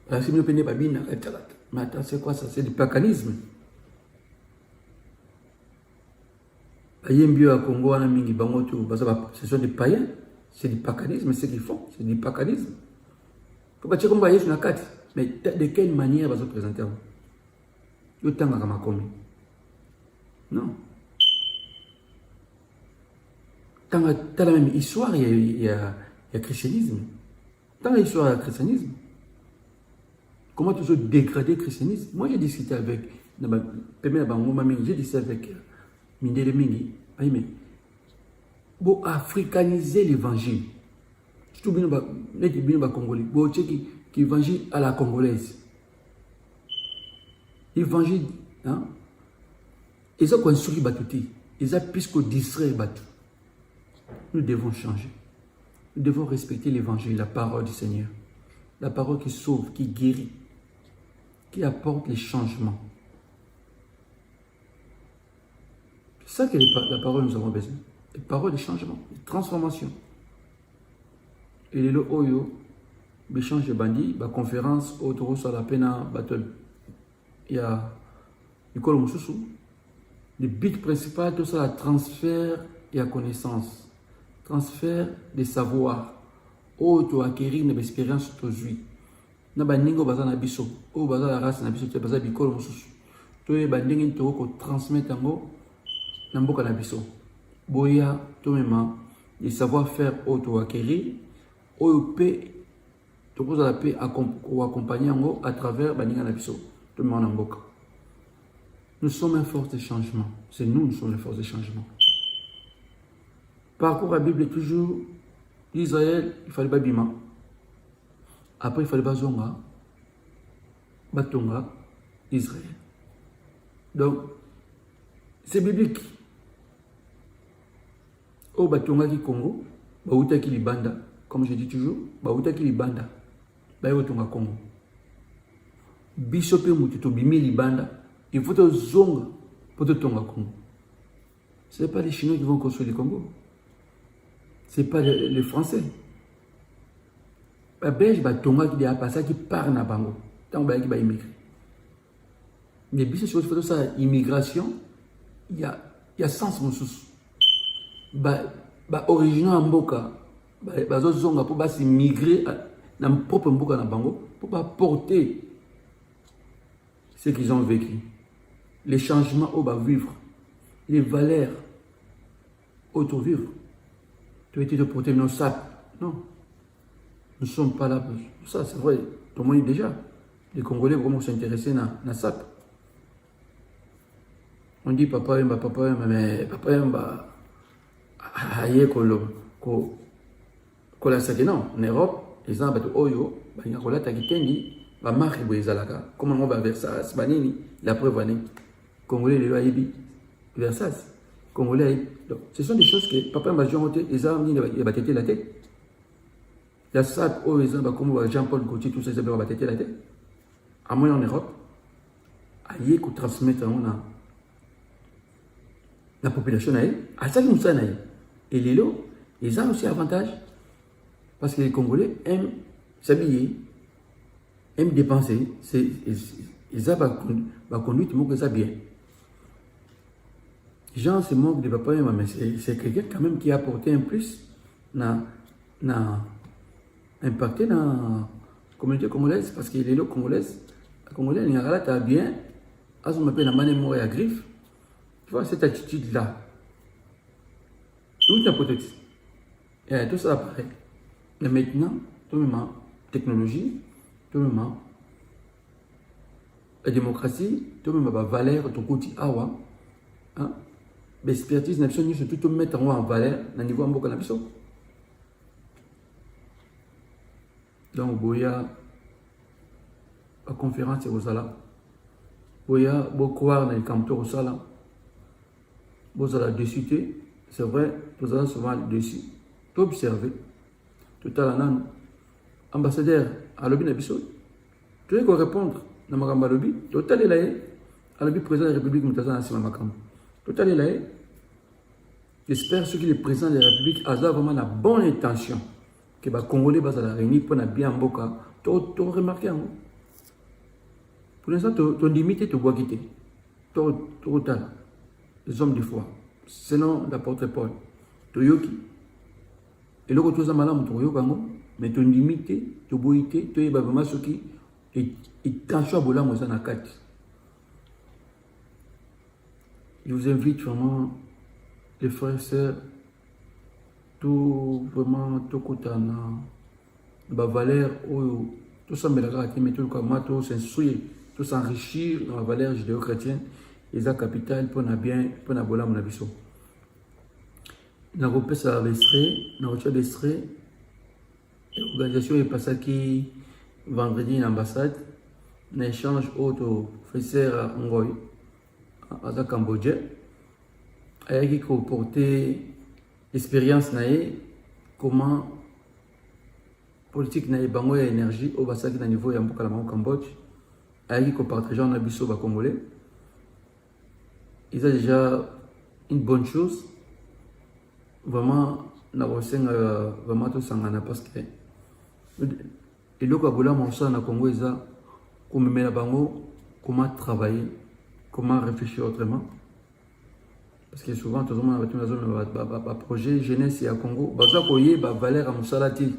La simi pene ba bina etc. Mais attends, c'est quoi ça? C'est du paganisme. Ba yembio à Congo na mingi bango tu baza ba ce sont des païens, c'est du paganisme ce qu'ils font, c'est du paganisme. Faut pas dire comme ba yesu na kati. Mais de quelle manière va se présenter? Il y a non. Dans la même histoire, il y a le christianisme. Dans l'histoire du christianisme, comment toujours dégrader le christianisme? Moi, j'ai discuté avec, j'ai discuté avec Mindele Mingi, mais pour africaniser l'évangile. tout bien congolais. Bon, qui évangile à la congolaise. Évangile, hein? Ils ont construit Batouti. Ils ont plus que distrait Batou. Nous devons changer. Nous devons respecter l'évangile, la parole du Seigneur. La parole qui sauve, qui guérit, qui apporte les changements. C'est ça que la parole nous avons besoin. Les paroles de changement, de transformation. Et les Oyo, l'échange de bandits, la conférence autour de la peine battle. Il y a Nicole Moussoussou. Le but principal, tout ça, le transfert et la connaissance. Transfert des savoirs. Auto acquérir une expérience aujourd'hui. Na bandingo baza na biso, o baza la race na biso, tu baza bikolo Moussoussou. Tu bandingo to ko transmettre ngo na mboka na biso. Boya to mema les savoir-faire auto acquérir, o pe to ko za pe accompagner ngo à travers bandinga na biso. To mema na mboka. Nous sommes une force de changement. C'est nous sommes une force de changement. Parcours la Bible est toujours Israël, il fallait pas bima. Après, il fallait pas zonga, batonga, Israël. Donc, c'est biblique. Au batonga qui Congo, baouta qui libanda, comme je dis toujours, baouta qui libanda, baoutonga Congo. Bishopé mututo bimi libanda. Il faut te zonga pour te tonga Congo. Ce n'est pas les Chinois qui vont construire le Congo. Ce n'est pas les Français. Les Belges, qui partent dans Bango. Tant qu'ils vont immigrer. Mais si vous faites ça, immigration, il y a sens. Original en Boka, zonga pour s'immigrer dans le propre Boka dans Bango, pour porter ce qu'ils ont vécu. Les changements au bas vivre, les valeurs auto vivre. Tu étais de porter nos sacs. Non. Nous ne sommes pas là pour ça. C'est vrai. Tout le monde dit déjà. Les Congolais vraiment s'intéresser à la sac. On dit papa, mais papa, aïe, la sac. Non. En Europe, les gens ont oyo, il y a des marques qui sont là. Comment on va Versailles, la preuve, les Congolais, les Haïbi, Versailles. Congolais. Donc, ce sont des choses que papa m'a dit, les gens ont battu la tête. Il y a ça, comme Jean-Paul Gaultier, tout ça, ils ont battu la tête. À moins en Europe, il y a transmettre la population à ça qui nous a. Et les lots, ils ont aussi avantage. Parce que les Congolais aiment s'habiller, aiment dépenser. Ils ont la conduite, ils ont bien. Jean se moque de papa et maman, mais c'est quelqu'un quand même qui a apporté un plus, impacté dans la communauté congolaise, parce qu'il est là, Congolais, il y a là, bien, à ce qu'on appelle la manée mort et à griffe, tu vois, cette attitude-là. Où tu as peut-être. Et tout ça apparaît. Mais maintenant, tout le monde, technologie, tout le monde, la démocratie, tout le monde, la valeur, ton côté, awa, hein? L'expertise n'a pas surtout mettre en valeur au niveau de Mboka Nabiso. Donc, Boya, la conférence est au Sala. Boya, Bokoar, dans le campement au Sala. Bozala déçuté, c'est vrai, vous allez souvent déçu. Tout observer. Tout à l'heure, ambassadeur à l'Obi Nabiso, tu veux répondre dans ma lobby, tout à l'heure, à l'Obi président de la République, Moutazan Assima Makam. Tout à l'heure, j'espère que le président de la République a vraiment la bonne intention que les Congolais vont la réunir pour bien Mboka. Tu as remarqué, pour l'instant, tu as limité, tu dois quitter. Tu as les hommes de foi, selon l'apôtre Paul. Tu as yoki. Et là, tu as malade, tu as yoki, mais tu as limité, tu as boité, tu as vraiment ce qui est tension à bola, moi, ça n'a qu'à. Je vous invite vraiment, les frères et sœurs, tout vraiment, tout côté, la valeur, tout ça, mais tout tout s'instruire, tout s'enrichir dans la valeur judéo-chrétienne, et la capitale pour bien, pour la bola, mon abisso. N'a pas ça l'extrait, n'a pas l'extrait, L'organisation est passée qui vendredi en ambassade, un échange au professeur Ngoy, à Cambodge, avec qui porter l'expérience comment politique na bango ya énergie au basaki na niveau ya mboka la Cambodge, avec qui partageant na biso ba congolais. Ils ont déjà une bonne chose. Vraiment, vraiment tout ça parce que et le Kabola Monsa na Congo ils ont comme la bango comment travailler, comment réfléchir autrement. Parce que souvent tout le monde a une zone projet jeunesse à Congo, baza koye ba valeur à musalati.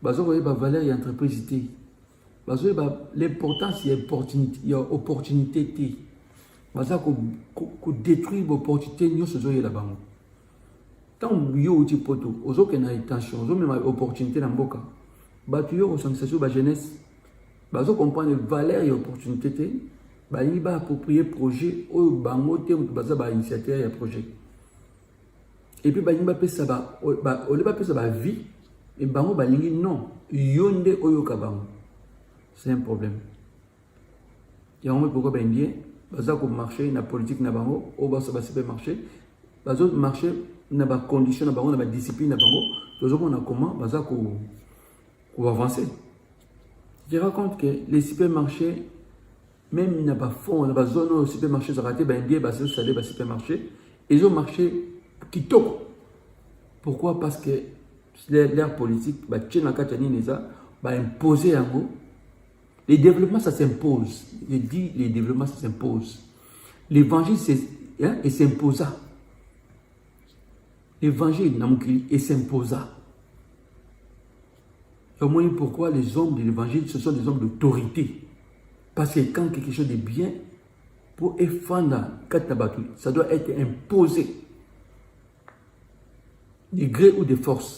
Baza koye ba valeur et entreprise ti. Baza l'importance et opportunité, il y a opportunité ti. Baza ko détruire l'opportunité nous se zoye la bango. Tant yo uti poto, ozo ke na intention, ozo même opportunité na mboka. Ba tu yo sensation ba jeunesse. Bazo comprendre valeur et opportunité te. Ba yi ba approprier projet o bango te baza ba initiateur ya projet. Et puis ba yi ba pesa ba o le ba pesa ba vie et bango ba lingi non, yonde oyo ka bango. C'est un problème. Il y a un pourquoi ba indien baza ko marché na politique na bango o ba ba supermarché. Bazo marché na ba condition na bango na ba discipline na bango toujours on a comment baza ko avancer. Je raconte que les supermarchés même il n'a pas fond, il n'a pas zone au supermarché, ça a raté, ben, bah, c'est ça, supermarché. Ils ont marché qui toque. Pourquoi? Parce que l'ère politique, bah, imposer en gros. Les développements, ça s'impose. Je dis, les développements, ça s'impose. L'évangile, c'est, hein, et s'imposa. L'évangile, et s'imposa. Au moins, pourquoi les hommes de l'évangile, ce sont des hommes d'autorité. Parce que quand quelque chose est bien, pour effondrer, ça doit être imposé. De gré ou de force.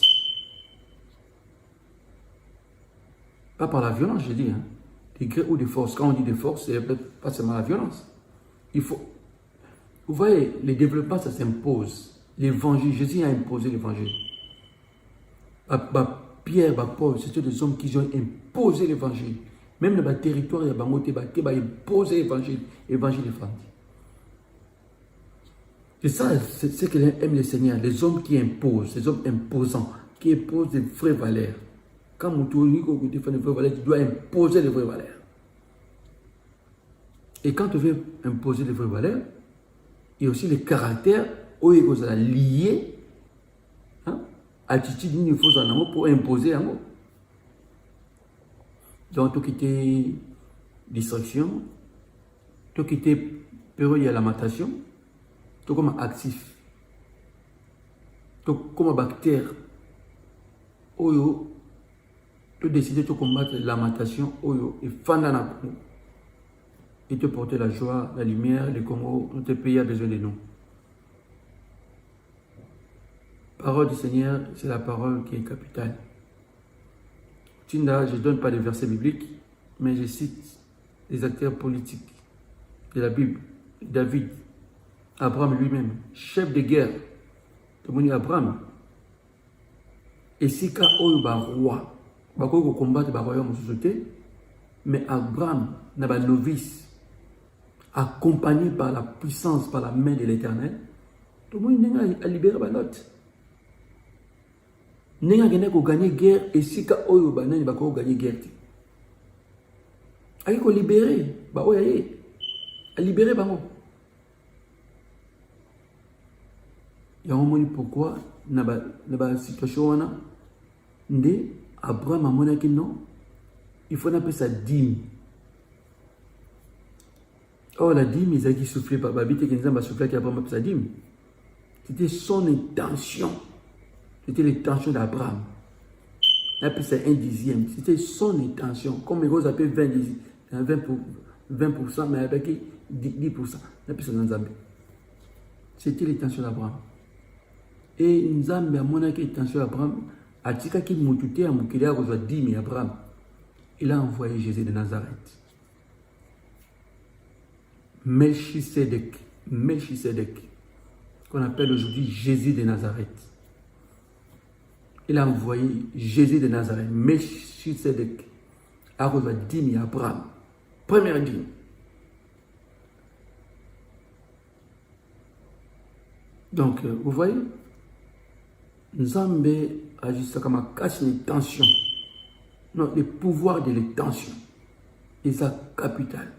Pas par la violence, je dis. Hein. De gré ou de force. Quand on dit de force, c'est pas seulement la violence. Il faut... Vous voyez, le développement, ça s'impose. L'évangile, Jésus a imposé l'évangile. Pierre, Paul, c'était des hommes qui ont imposé l'évangile. Même dans le territoire, il y a imposé l'évangile. L'évangile est vendu. C'est ça, c'est ce que aime le Seigneur. Les hommes qui imposent, les hommes imposants, qui imposent des vraies valeurs. Quand tu défends des vraies valeurs, tu dois imposer les vraies valeurs. Et quand tu veux imposer les vraies valeurs, il y a aussi les caractères où ils sont liés, hein, attitude il faut en amour pour imposer en amour. Donc, tout qui était distraction, tout qui était période de lamentation, tout comme actif, tout comme bactère, oyo, tout décider de combattre la lamentation, oyo, et fandana, et te porter la joie, la lumière, le Congo, notre pays a besoin de nous. Parole du Seigneur, c'est la parole qui est capitale. Tinda, je ne donne pas de versets bibliques, mais je cite les acteurs politiques de la Bible. David, Abraham lui-même, chef de guerre, de Abraham. Et si ka oyo ba roi, ba ko combattre ba royaume société, mais Abraham n'a pas novice, accompagné par la puissance, par la main de l'Éternel, tout le monde a libéré ba note. Nenga gagné ko gagner guerre et si ka oyo banani ba ko gagner guerre. Ayi ko libérer ba oya a libérer bango. Ya omoni pourquoi na ba situation wana ndé Abraham a monaki non il faut appeler ça dîme. Oh la dîme ils a qui soufflé par babité qui nzamba soufflé qui Abraham appelle ça dîme. C'était son intention. C'était l'intention d'Abraham. Il appelle ça un dixième. C'était son intention. Comme ils appellent 20%, mais avec 10%. Il appelle ça Nzambe. C'était l'intention d'Abraham. Et Nzambe a mon intention d'Abraham. A tika qui moutouté à Moukilia, qu'on soit 10 000 Abraham. Il a envoyé Jésus de Nazareth. Melchisedec, qu'on appelle aujourd'hui Jésus de Nazareth. il a envoyé Jésus de Nazareth, Melchisedec, à recevoir 10 000 Abraham. Première dîme. Donc, vous voyez, Nzambe agit comme un cache les tensions. Non, le pouvoir de les tensions. Et ça capital.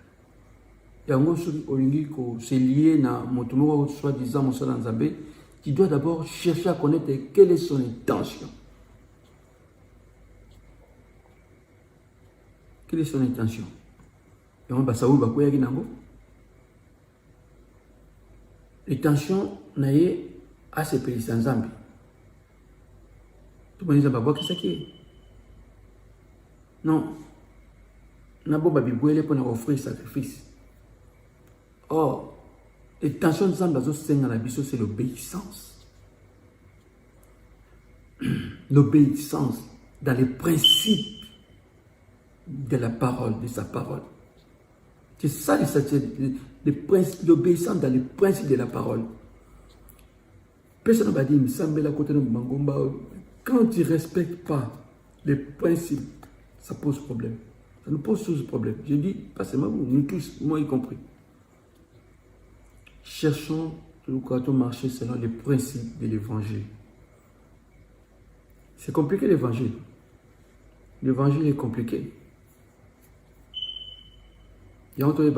Et en gros, c'est lié à mon soi-disant mon soeur Nzambe, tu dois d'abord chercher à connaître quelles sont les tensions. Quelles sont les tensions? Et on va savoir quoi y a les tensions naïe à ces pays sans Zambie. Tout le monde va voir qui c'est qui est. Non. Nabo babibouele pour nous offrir sacrifice. Or, les tensions de Zambie c'est l'obéissance. L'obéissance dans les principes de la parole, de sa parole. C'est ça l'obéissance dans les principes de la parole. Personne ne va dire, quand tu ne respectes pas les principes, ça pose problème. Ça nous pose tous problème. Je dis, pas seulement vous, nous tous, moi y compris. Cherchons à marcher selon les principes de l'évangile. C'est compliqué l'évangile. L'évangile est compliqué. Et on te dit,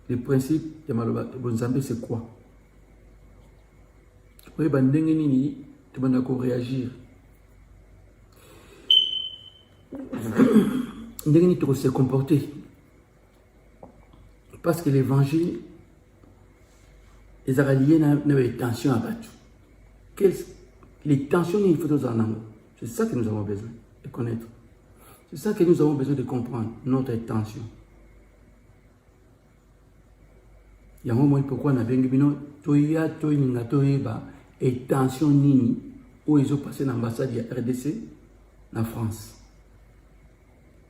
les principes de Bonzambé, c'est quoi? Tu vas réagir. Tu vas se comporter. Parce que l'évangile, ils ont lié les tensions abattues. Les tensions, il faut nous en avoir. C'est ça que nous avons besoin de connaître. C'est ça que nous avons besoin de comprendre, notre tension. Il y a un moment pourquoi on a bien dit et tension nini où ils ont passé l'ambassade de la RDC en France.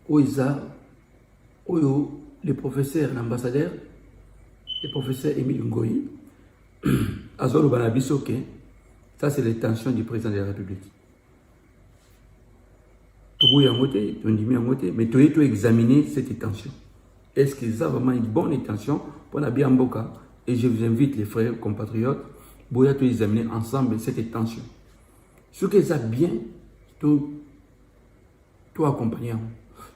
Où ils ont le professeur, l'ambassadeur, le professeur Émile Ngoyi, Azolo Banabisoke, ça c'est les tensions du président de la République. Mais tu dois examiner cette tension. Est-ce qu'ils ont vraiment une bonne intention pour la bien Mboka? Et je vous invite, les frères compatriotes, pour examiner ensemble cette tension. Ce qu'ils ont bien, tu accompagner.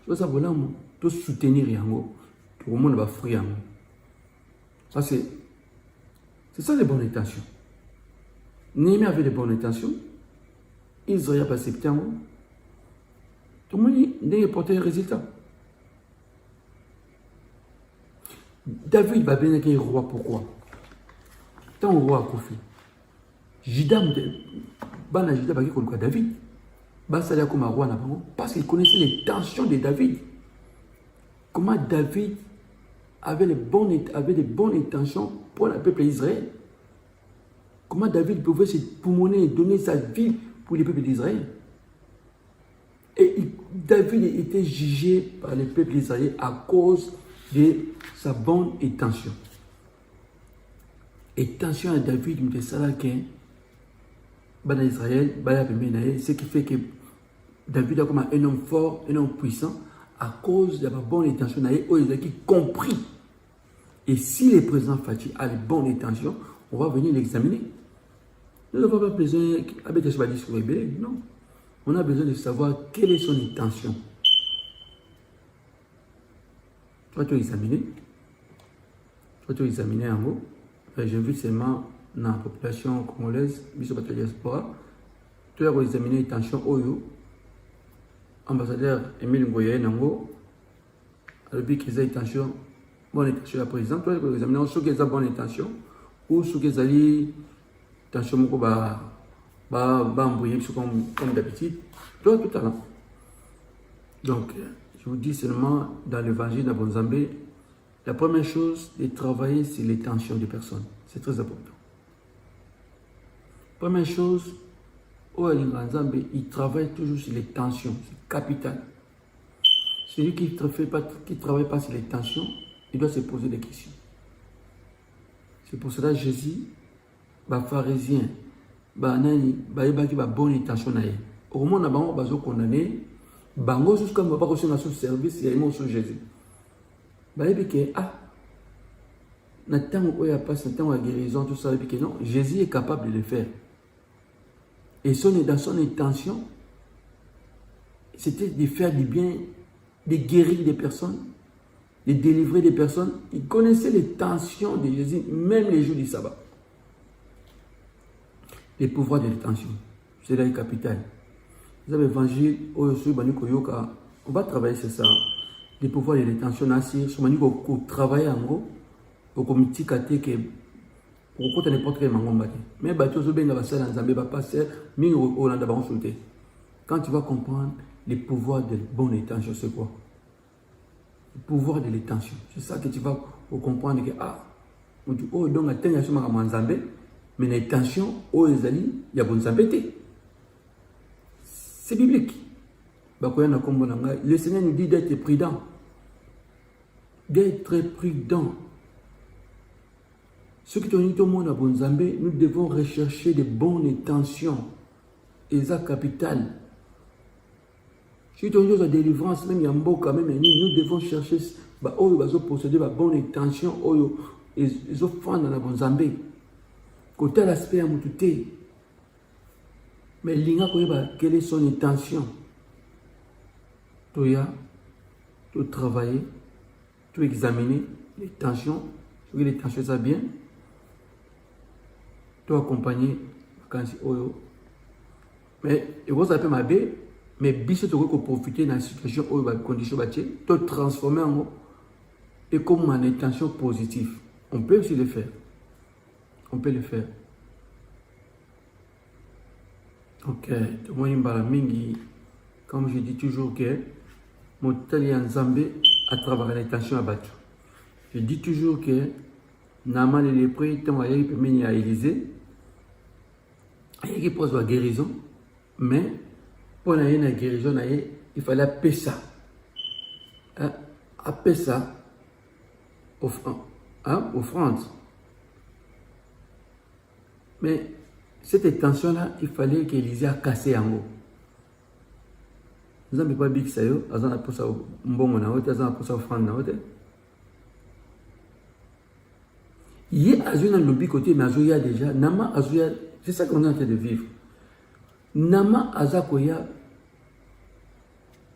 Tu dois soutenir, tout le monde va fruire. Parce que c'est ça les bonnes intentions. Néhémie avait les bonnes intentions. Israël n'a pas accepté. Tout le monde n'a porté un résultat. David va bien être roi, pourquoi? Tant au roi Kofi. Juda va être David. Basalia comme un roi parce qu'il connaissait les tensions de David. Comment David avait les bonnes intentions pour le peuple d'Israël. Comment David pouvait se poumonner et donner sa vie pour le peuple d'Israël. Et David était jugé par le peuple d'Israël à cause de sa bonne intention. Et tension à David, il me dit Israël, ce qui fait que David a comme un homme fort, un homme puissant, à cause de la bonne intention, il a compris. Et si le président Fathi a les bonnes intentions, on va venir l'examiner. Nous n'avons pas besoin avec ce discours rebelle, non. On a besoin de savoir quelle est son intention. Toi, tu as examiné. En gros. J'invite seulement dans la population congolaise, bisous de la diaspora. Tu as examiné l'intention Oyo. Ambassadeur Émile Ngoyi Nango. Le but qu'ils aient intention, bonne intention à la présidente. Tu as examiné ceux qui ont bonne intention ou ceux qui ont intention embrouiller comme d'habitude. Tout à l'heure. Donc, je vous dis seulement dans l'évangile de Bonzambé, la première chose est de travailler sur les tensions des personnes. C'est très important. Première chose, il travaille toujours sur les tensions. C'est capital. Celui qui ne travaille pas sur les tensions, il doit se poser des questions. C'est pour cela que Jésus, pharisien, banani bayebaki ba bonne intention na ye okomona bango bazo condamné bango jusqu'à ba ko sur service ya imo sur Jésus bayebi ke na temps où il y a pas ce temps à guérison tout ça que non Jésus est capable de le faire et dans son intention c'était de faire du bien, de guérir des personnes, de délivrer des personnes. Il connaissait les tensions de Jésus, même les jours du sabbat. Les pouvoirs de l'intention, c'est là le capital. Vous avez l'évangile, on va travailler sur ça. Les pouvoirs de l'intention, on travaille en gros, au comité que on compte n'importe quel mango mais bateau zo benga basala nzambe ba passer mingi o landa ba consulter. Quand tu vas comprendre les pouvoirs de bonne intention, c'est quoi? Le pouvoir de l'intention. C'est ça que tu vas comprendre que on dit donc atteindre ce mango nzambe mais l'intention ezali ya bon nzambe te. C'est biblique. Le Seigneur nous dit d'être prudent. D'être prudent. Ceux qui ont dit au monde à Bonzambe, nous devons rechercher de bonnes intentions. Et ça, capital. Si tu as une délivrance, même quand même, nous devons chercher posséder de bonnes intentions. Ils ont fait dans la Bonzambe. Côté l'aspect à Moutouté. Mais l'inga quelle est son intention? Tu travailler, tu examiner les tensions. Si les tensions ça bien. Tu accompagner quand mais il faut s'appeler ma bé mais biche tu peux profiter dans la situation où la condition bâtie te transformer en et comme une intention positive on peut aussi le faire ok moi comme je dis toujours que mon talent Zambé à travers l'intention à battre je dis toujours que Naman et les prêts tant il peut mener à Élysée il pose la guérison mais pour la guérison il fallait appeler ça offrande mais cette intention là il fallait qu'Élysée a cassé en haut nous n'avons pas dit que ça y est azana pour ça mbongo na hote azana pour ça offrande na hote il y a un lobby côté mais azoya déjà nama azoya c'est ça qu'on est en train de vivre nama azakoya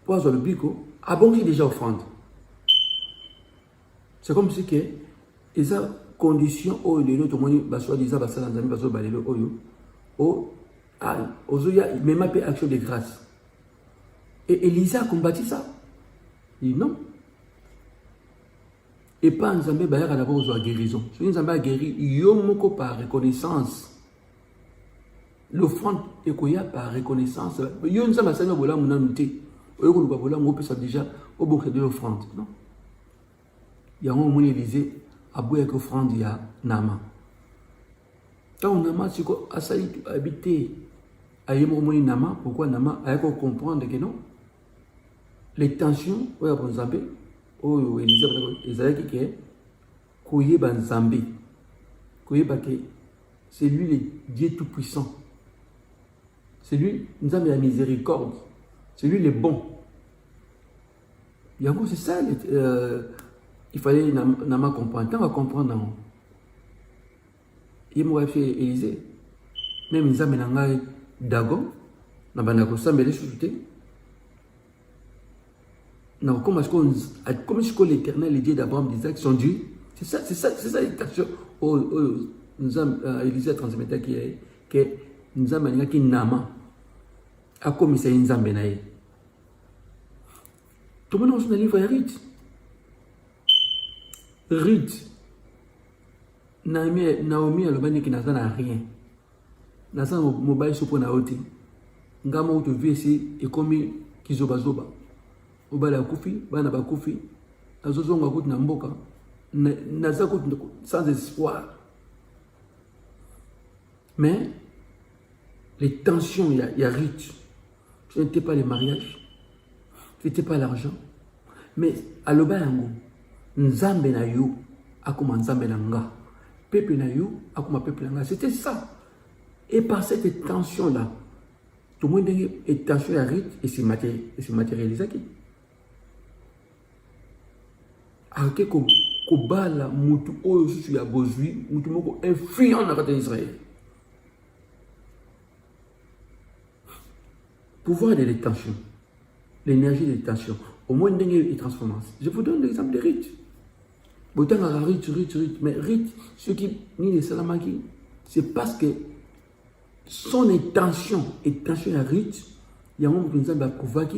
pour le bico a bon qui déjà offrande c'est comme si que les conditions où les autres monde ba soit disant ba sala nzambe ba zo balelo oyo ozoya même pas action de grâce et Élisée a combattu ça il dit non. Et pas Nzambe bayaka d'abord aux guérison. Si Nzambe a guéri, yomoko par reconnaissance. L'offrande est koya par reconnaissance. Yo Nzambe sanga bola muna nuté. Oyo ko bola ngo pesa déjà au bon de l'offrande, non? Ya ngo moni Élysée aboya ko offrande ya Nama. Quand Nama siko asali habiter ayemo moni Nama, pourquoi Nama a ko comprendre que non? Les tensions oya pour Nzambe oh Élysée ezalaki ke koyeba Nzambe koyeba ke c'est lui le Dieu tout puissant c'est lui Nzambe la miséricorde c'est lui le bon yango c'est ça il fallait nama comprendre tant va comprendre non il m'a fait Élysée même Nzambe na ngai Dagon na banda ko sambele souté. Non, comme est-ce que l'Éternel, le Dieu d'Abraham, d'Isaac, sont Dieu? C'est ça l'intention. Nous avons Élysée transmettait que nous avons dit Nama a commis ça in Zambenaï. Tout le monde a un livre à Ruth. Naomi a le bani qui n'a rien. N'a pas mobile sur na oti. Ngamo tu vis ici et comme kizobazoba. Obala kufi bana bakufi azozonga kuti na mboka naza kuti sans espoir mais les tensions il y a rites ce n'était pas les mariages ce n'était pas l'argent mais aloba yango nzambe na yo akoma nzambe na nga peuple na yo akoma peuple na nga c'était ça Et par cette tension-là, tout le monde est tension à rythme et se matérialise. Arrêtez que bala mutu oyo susu ya bozui mutu moko influent na kata Israël. Pouvoir de l'étention, l'énergie de l'étention, au moins d'une transformation. Je vous donne l'exemple de Rite. Autant à Rite, mais Rite, ce qui ni les salamaki, c'est parce que son intention à Rite, il y a un moment où nous avons couvert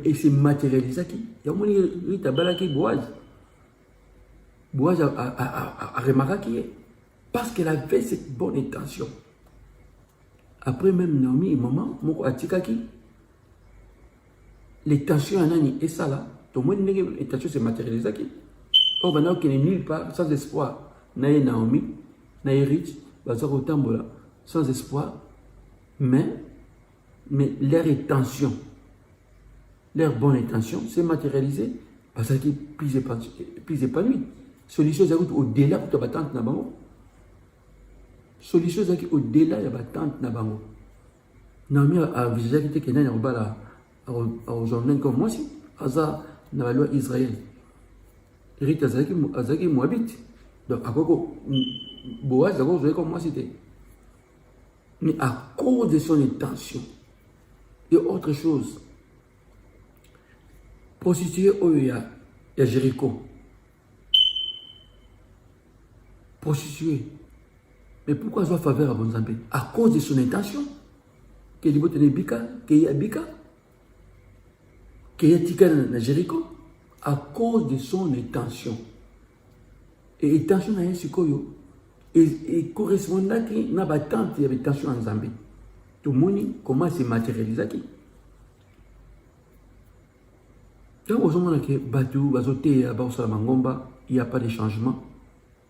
et se matérialise. Il y a un moment où Rite a balaki Boaz. Boaz a remarqué parce qu'elle avait cette bonne intention. Après même Naomi et maman, moko atikaki, les tensions en ani et ça là, tout le monde les tensions se matérialisent. Or maintenant qu'il n'est nulle part, sans espoir, naïe Naomi, naïe Rich, bazar au tambola, sans espoir, mais leur intention, leur bonne intention, s'est matérialisée parce qu'ils plus épanouis. Solution au-delà de ta tante Nabango. Solution au-delà de ta tante Nabango. Naomi a visité que Nani au journal comme moi si, Aza na la loi Israël. Rite Azaki Moabit. Donc à quoi Boaz d'abord joué comme moi c'était. Mais à cause de son intention et autre chose, prostituée au Jéricho. Prostituée. Mais pourquoi elle doit faveur à Bonzambé? À cause de son intention. Qu'il y ait Bika, qu'il y ait Bika, qu'il y ait Tika na Jéricho. À cause de son intention. Et intention na Yesikoyo. Et correspondant à qui n'a pas tant de intention en Zambie. Tout le monde comment se matérialise qui. Quand vous avez que Batou, Bazoté, Abaosalamangomba, il n'y a pas de changement.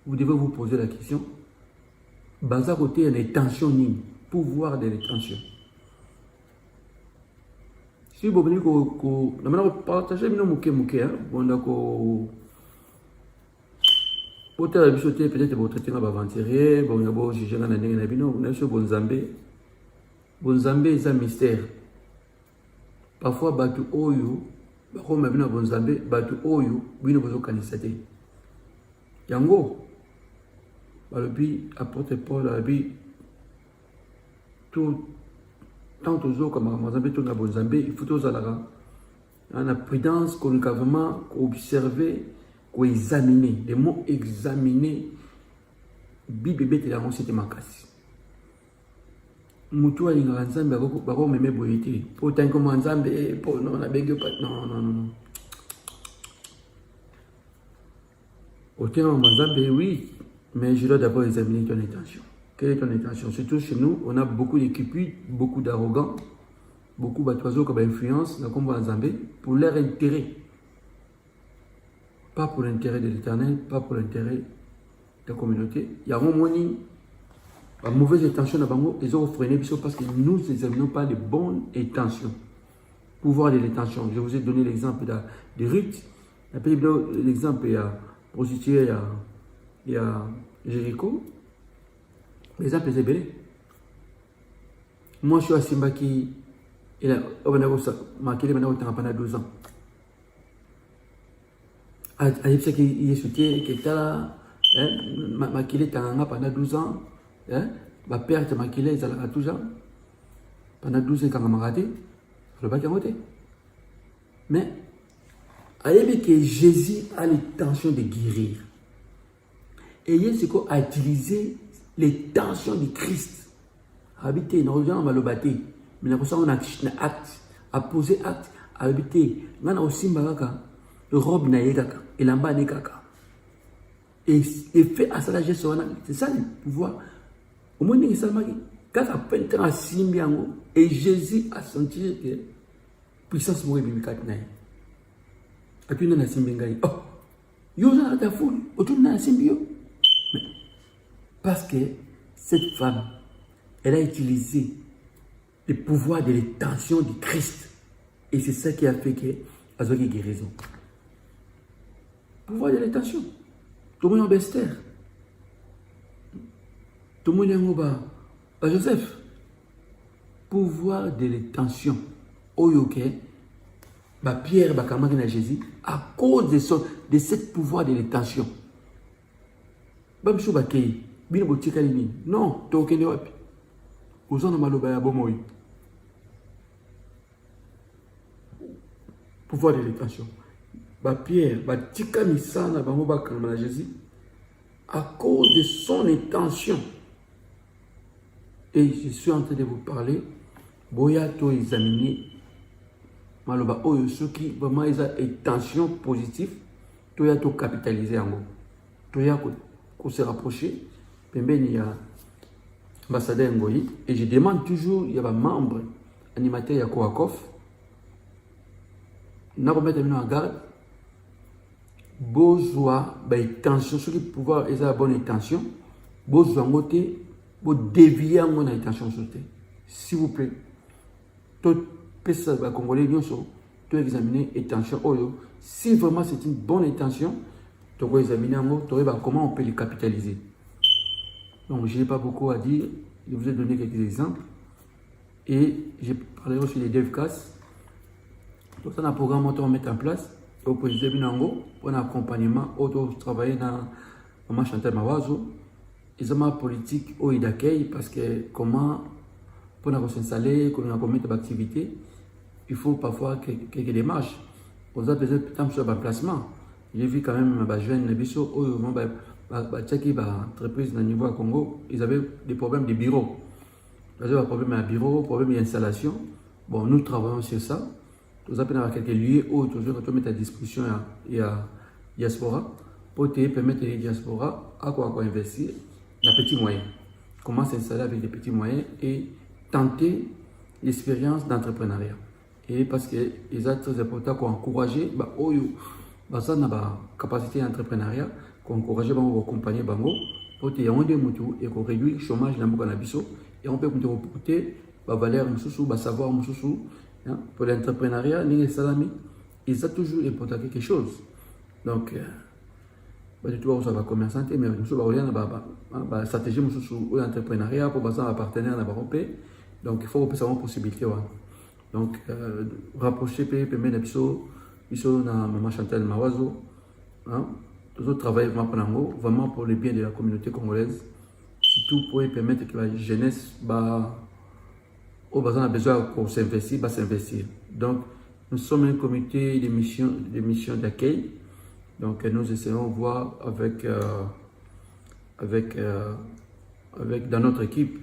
Vous devez vous poser la question. Bazakoté, il y a une tension, pouvoir de l'intention. Si vous venez que partager nos mouké, on a peut-être votre temps va avancer, bon, il y a juger dans l'année, on a sur Bonzambé. Bonzambé est un mystère. Parfois, Batou Oyo, comme on a Bonzambé, Batou Oyo, oui, nous avons candidaté. Yango, apporte Paul, tout. Tant toujours comme Mozambique, tout le Zambie, il faut toujours la prudence, qu'on a vraiment observé, qu'on examiner. Les mots examiner, Bible et la c'était ma casse. Moutou a dit que Zambie a beaucoup aimé Boyeti. Pourtant, comme Zambie, non, on a bégué pas. Non. Autant Zambie, oui, mais je dois d'abord examiner ton intention. Quelle est ton intention? Surtout chez nous, on a beaucoup d'équipiers, beaucoup d'arrogants, beaucoup d'oiseaux comme influence, comme en Zambie, pour leur intérêt. Pas pour l'intérêt de l'Éternel, pas pour l'intérêt de la communauté. Il y a un moment où la mauvaise intention ils ont freiné parce que nous n'examinons pas les bonnes intentions. Pouvoir de l'intention. Je vous ai donné l'exemple de Ruth. L'exemple, il y a prostituée, il y a Jéricho. L'exemple est belé. Moi, je suis à Simbaki, il a marqué pendant 12 ans. Il est soutien, qui est là, marqué pendant 12 ans. Ma père est marqué, il a toujours. Pendant 12 ans, quand on m'a raté, je ne vais pas voter. Mais, il que Jésus a l'intention de guérir. Et il y a utilisé les tensions du Christ. Habiter, nous revenons à Malobaté, mais nous avons un acte, à poser acte, à habiter. Nous avons aussi le robe naïkaka, et l'amba naïkaka. Et fait à ça la gestion, c'est ça le pouvoir. Au moins, il y a quand on peine à Simbiango, et Jésus a senti que puissance mouille biblique naï. Et puis, nous avons Simbiangaï. Oh, il y a ta foule, autour de la Simbio. Parce que cette femme, elle a utilisé le pouvoir de l'intention du Christ. Et c'est ça qui a fait qu'elle a eu guérison. Pouvoir de l'intention. Tout le monde est Esther. Tout le monde est Joseph, pouvoir de l'étention, oyoke, Pierre, Bakamari Jésus, à cause de ce pouvoir de l'étention. Bamsou Bakei, Bino Botikalini, non, Tokene Wapi. Ouzon Maloba ya Bomoy. Pouvoir de l'étention. Pierre, Batika Misana, Bamoba Kamara Jésus, à cause de son intention. Et je suis en train de vous parler, Boya to examiner, Maloba Oyo, ceux qui vraiment ils ont une tension positive, Toya to capitaliser en gros. Toya ko se rapprocher, Pemben il y a ambassadeur Ngoyi, et je demande toujours, il y a un membre animateur Yako Akof, n'a pas mettre en garde, besoin d'intention, ceux qui pouvoir ils ont bonne intention, besoin de côté, pour dévier mon intention sur te. S'il vous plaît, tout personne va congolais bien sûr, tout examiner intention. Si vraiment c'est une bonne intention, tu vas examiner comment on peut les capitaliser. Donc je n'ai pas beaucoup à dire, je vous ai donné quelques exemples et j'ai parlé aussi des DevCast. Donc c'est un programme qu'on va mettre en place au président Binango pour un accompagnement auto travailler dans Maman Chantal Mawazo. Ils ont ma politique au d'accueil parce que comment pour s'installer, pour nous mettre d'activité, il faut parfois quelques démarches. Aux autres peut-être sur un placement. J'ai vu quand même ma jeune biso au entreprise dans le niveau à Congo, ils avaient des problèmes de bureau. Ils avaient des problèmes de bureau, problèmes d'installation. Bon, nous travaillons sur ça. Nous avons quelques lieux où toujours mettre à disposition il y a diaspora pour te permettre les diaspora à quoi investir. Les petits moyens. Comment s'installer avec des petits moyens et tenter l'expérience d'entrepreneuriat. Et parce que les très important qu'on encourage, ça n'a capacité d'entrepreneuriat, qu'on encourage les compagnies bango pour te yonder mutu et qu'on réduit le chômage dans le cannabis et on peut reporter la valeur mususu, la savoir mususu pour l'entrepreneuriat, les salami, ils ont toujours important quelque chose. Donc du tout ça va commerçant mais nous avons stratégie sur l'entrepreneuriat pour passer à partenaire dans l'Europe. Donc il faut savoir possibilité donc rapprocher permet biso na Maman Chantal Mawazo tous autres travaillent vraiment pour le bien de la communauté congolaise, surtout pour permettre que la jeunesse au besoin a besoin pour s'investir. Donc nous sommes un comité de mission d'accueil. Donc nous essayons de voir avec dans notre équipe,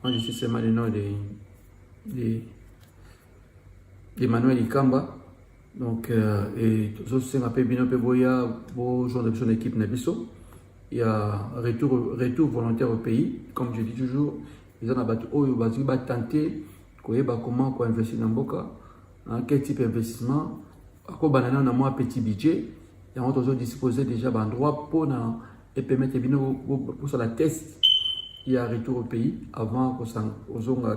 je suis seulement le nom d'Emmanuel Ikamba. Donc et tous autres c'est un peu bien boya pour jouer dans l'équipe Nabiso. Il y a retour volontaire au pays, comme je dis toujours, ils ont tenté comment investir dans Boka, quel type d'investissement. Quand on a un petit budget, et on doit disposer déjà d'un droit pour permettre pour la test, il y a un retour au pays avant qu'on s'en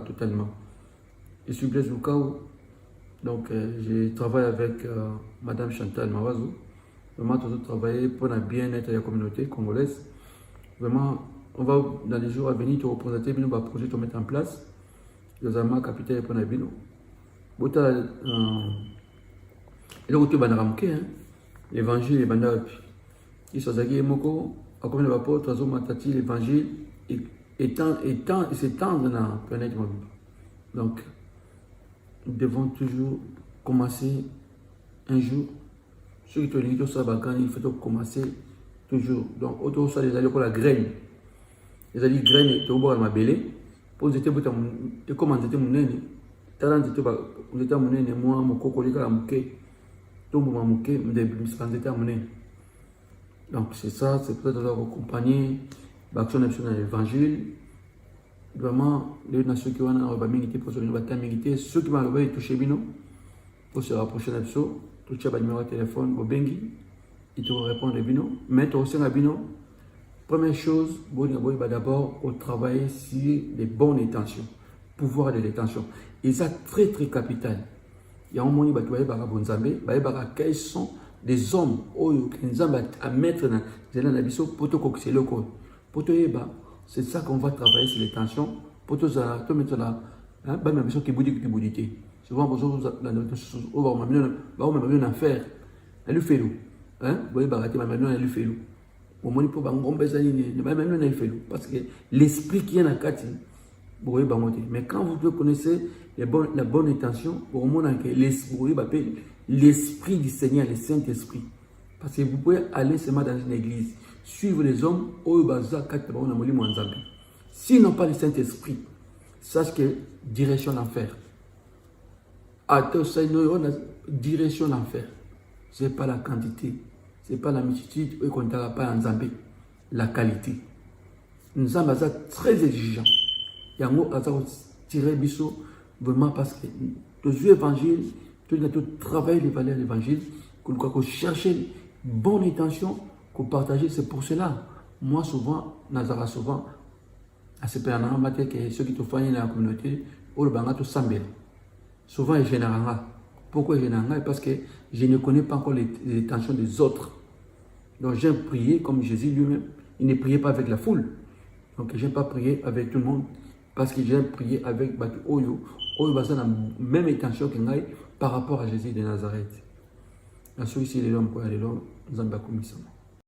totalement. Je suis Blaise Lukaou, donc je travaille avec Madame Chantal Mawazo. Vraiment, toujours travailler pour le bien-être de la communauté congolaise. Vraiment, on va dans les jours à venir te représenter un projet te mettre en place. Nous avons un capital pour la bino. Et là, l'évangile est banal. Il s'agit moko, comme le rapport, l'évangile s'étendre dans la planète mobile. Donc, nous devons toujours commencer un jour. Ceux qui ont ça, il faut commencer toujours. Donc, autour de ça, les alliés pour la graine. Les alliés graines, tu vas ma belle. Pour dire que comment tu es mon nez, talent, tu es mon nez, moi, mon coco, les gars, mon quai. Donc c'est ça, c'est peut-être accompagner l'action nationale de l'évangile. Vraiment, les nations qui ont ceux qui m'ont touché pour se rapprocher de nous, toucher le numéro de téléphone, ils te répondent de bino. Mais aussi à bino, première chose, d'abord au travail sur les bonnes intentions, pouvoir de l'intention. Et ça très très capital. Il y a un moment où quels sont des hommes qui à mettre dans les pour te coxer le code. Pour te C'est ça qu'on va travailler sur les tensions. Pour tout ça, tout mettre là, même chose qui bouddhité. Souvent, on va même en faire. Elle fait l'eau. Vous voyez, elle fait l'eau. Au moins, pour elle fait l'eau. Parce que l'esprit qui est dans la carte, vous voyez, mais quand vous connaissez la bonne intention, au moins, l'esprit du Seigneur, le Saint-Esprit. Parce que vous pouvez aller seulement dans une église, suivre les hommes, s'ils n'ont pas le Saint-Esprit, sache que direction l'enfer. Direction l'enfer. Ce n'est pas la quantité, ce n'est pas la multitude, qu'on ne pas en Zambie. La qualité. Nous sommes très exigeants. Il y a un mot à tirer biso, vraiment parce que les évangiles, tout travail les valeurs de l'évangile, qu'on cherche une bonne intention, qu'on partage. C'est pour cela, moi souvent, Nazara souvent, à ce période matière que ceux qui te font dans la communauté, ou le bangato sambel. Souvent, je n'ai rien. Pourquoi je n'ai rien? Parce que je ne connais pas encore les intentions des autres. Donc, j'aime prier comme Jésus lui-même. Il ne priait pas avec la foule. Donc, je n'aime pas prier avec tout le monde. Parce que j'aime prier avec Oyo. Oyo a la même intention que moi par rapport à Jésus de Nazareth. La solution, c'est l'homme, nous avons commis ça.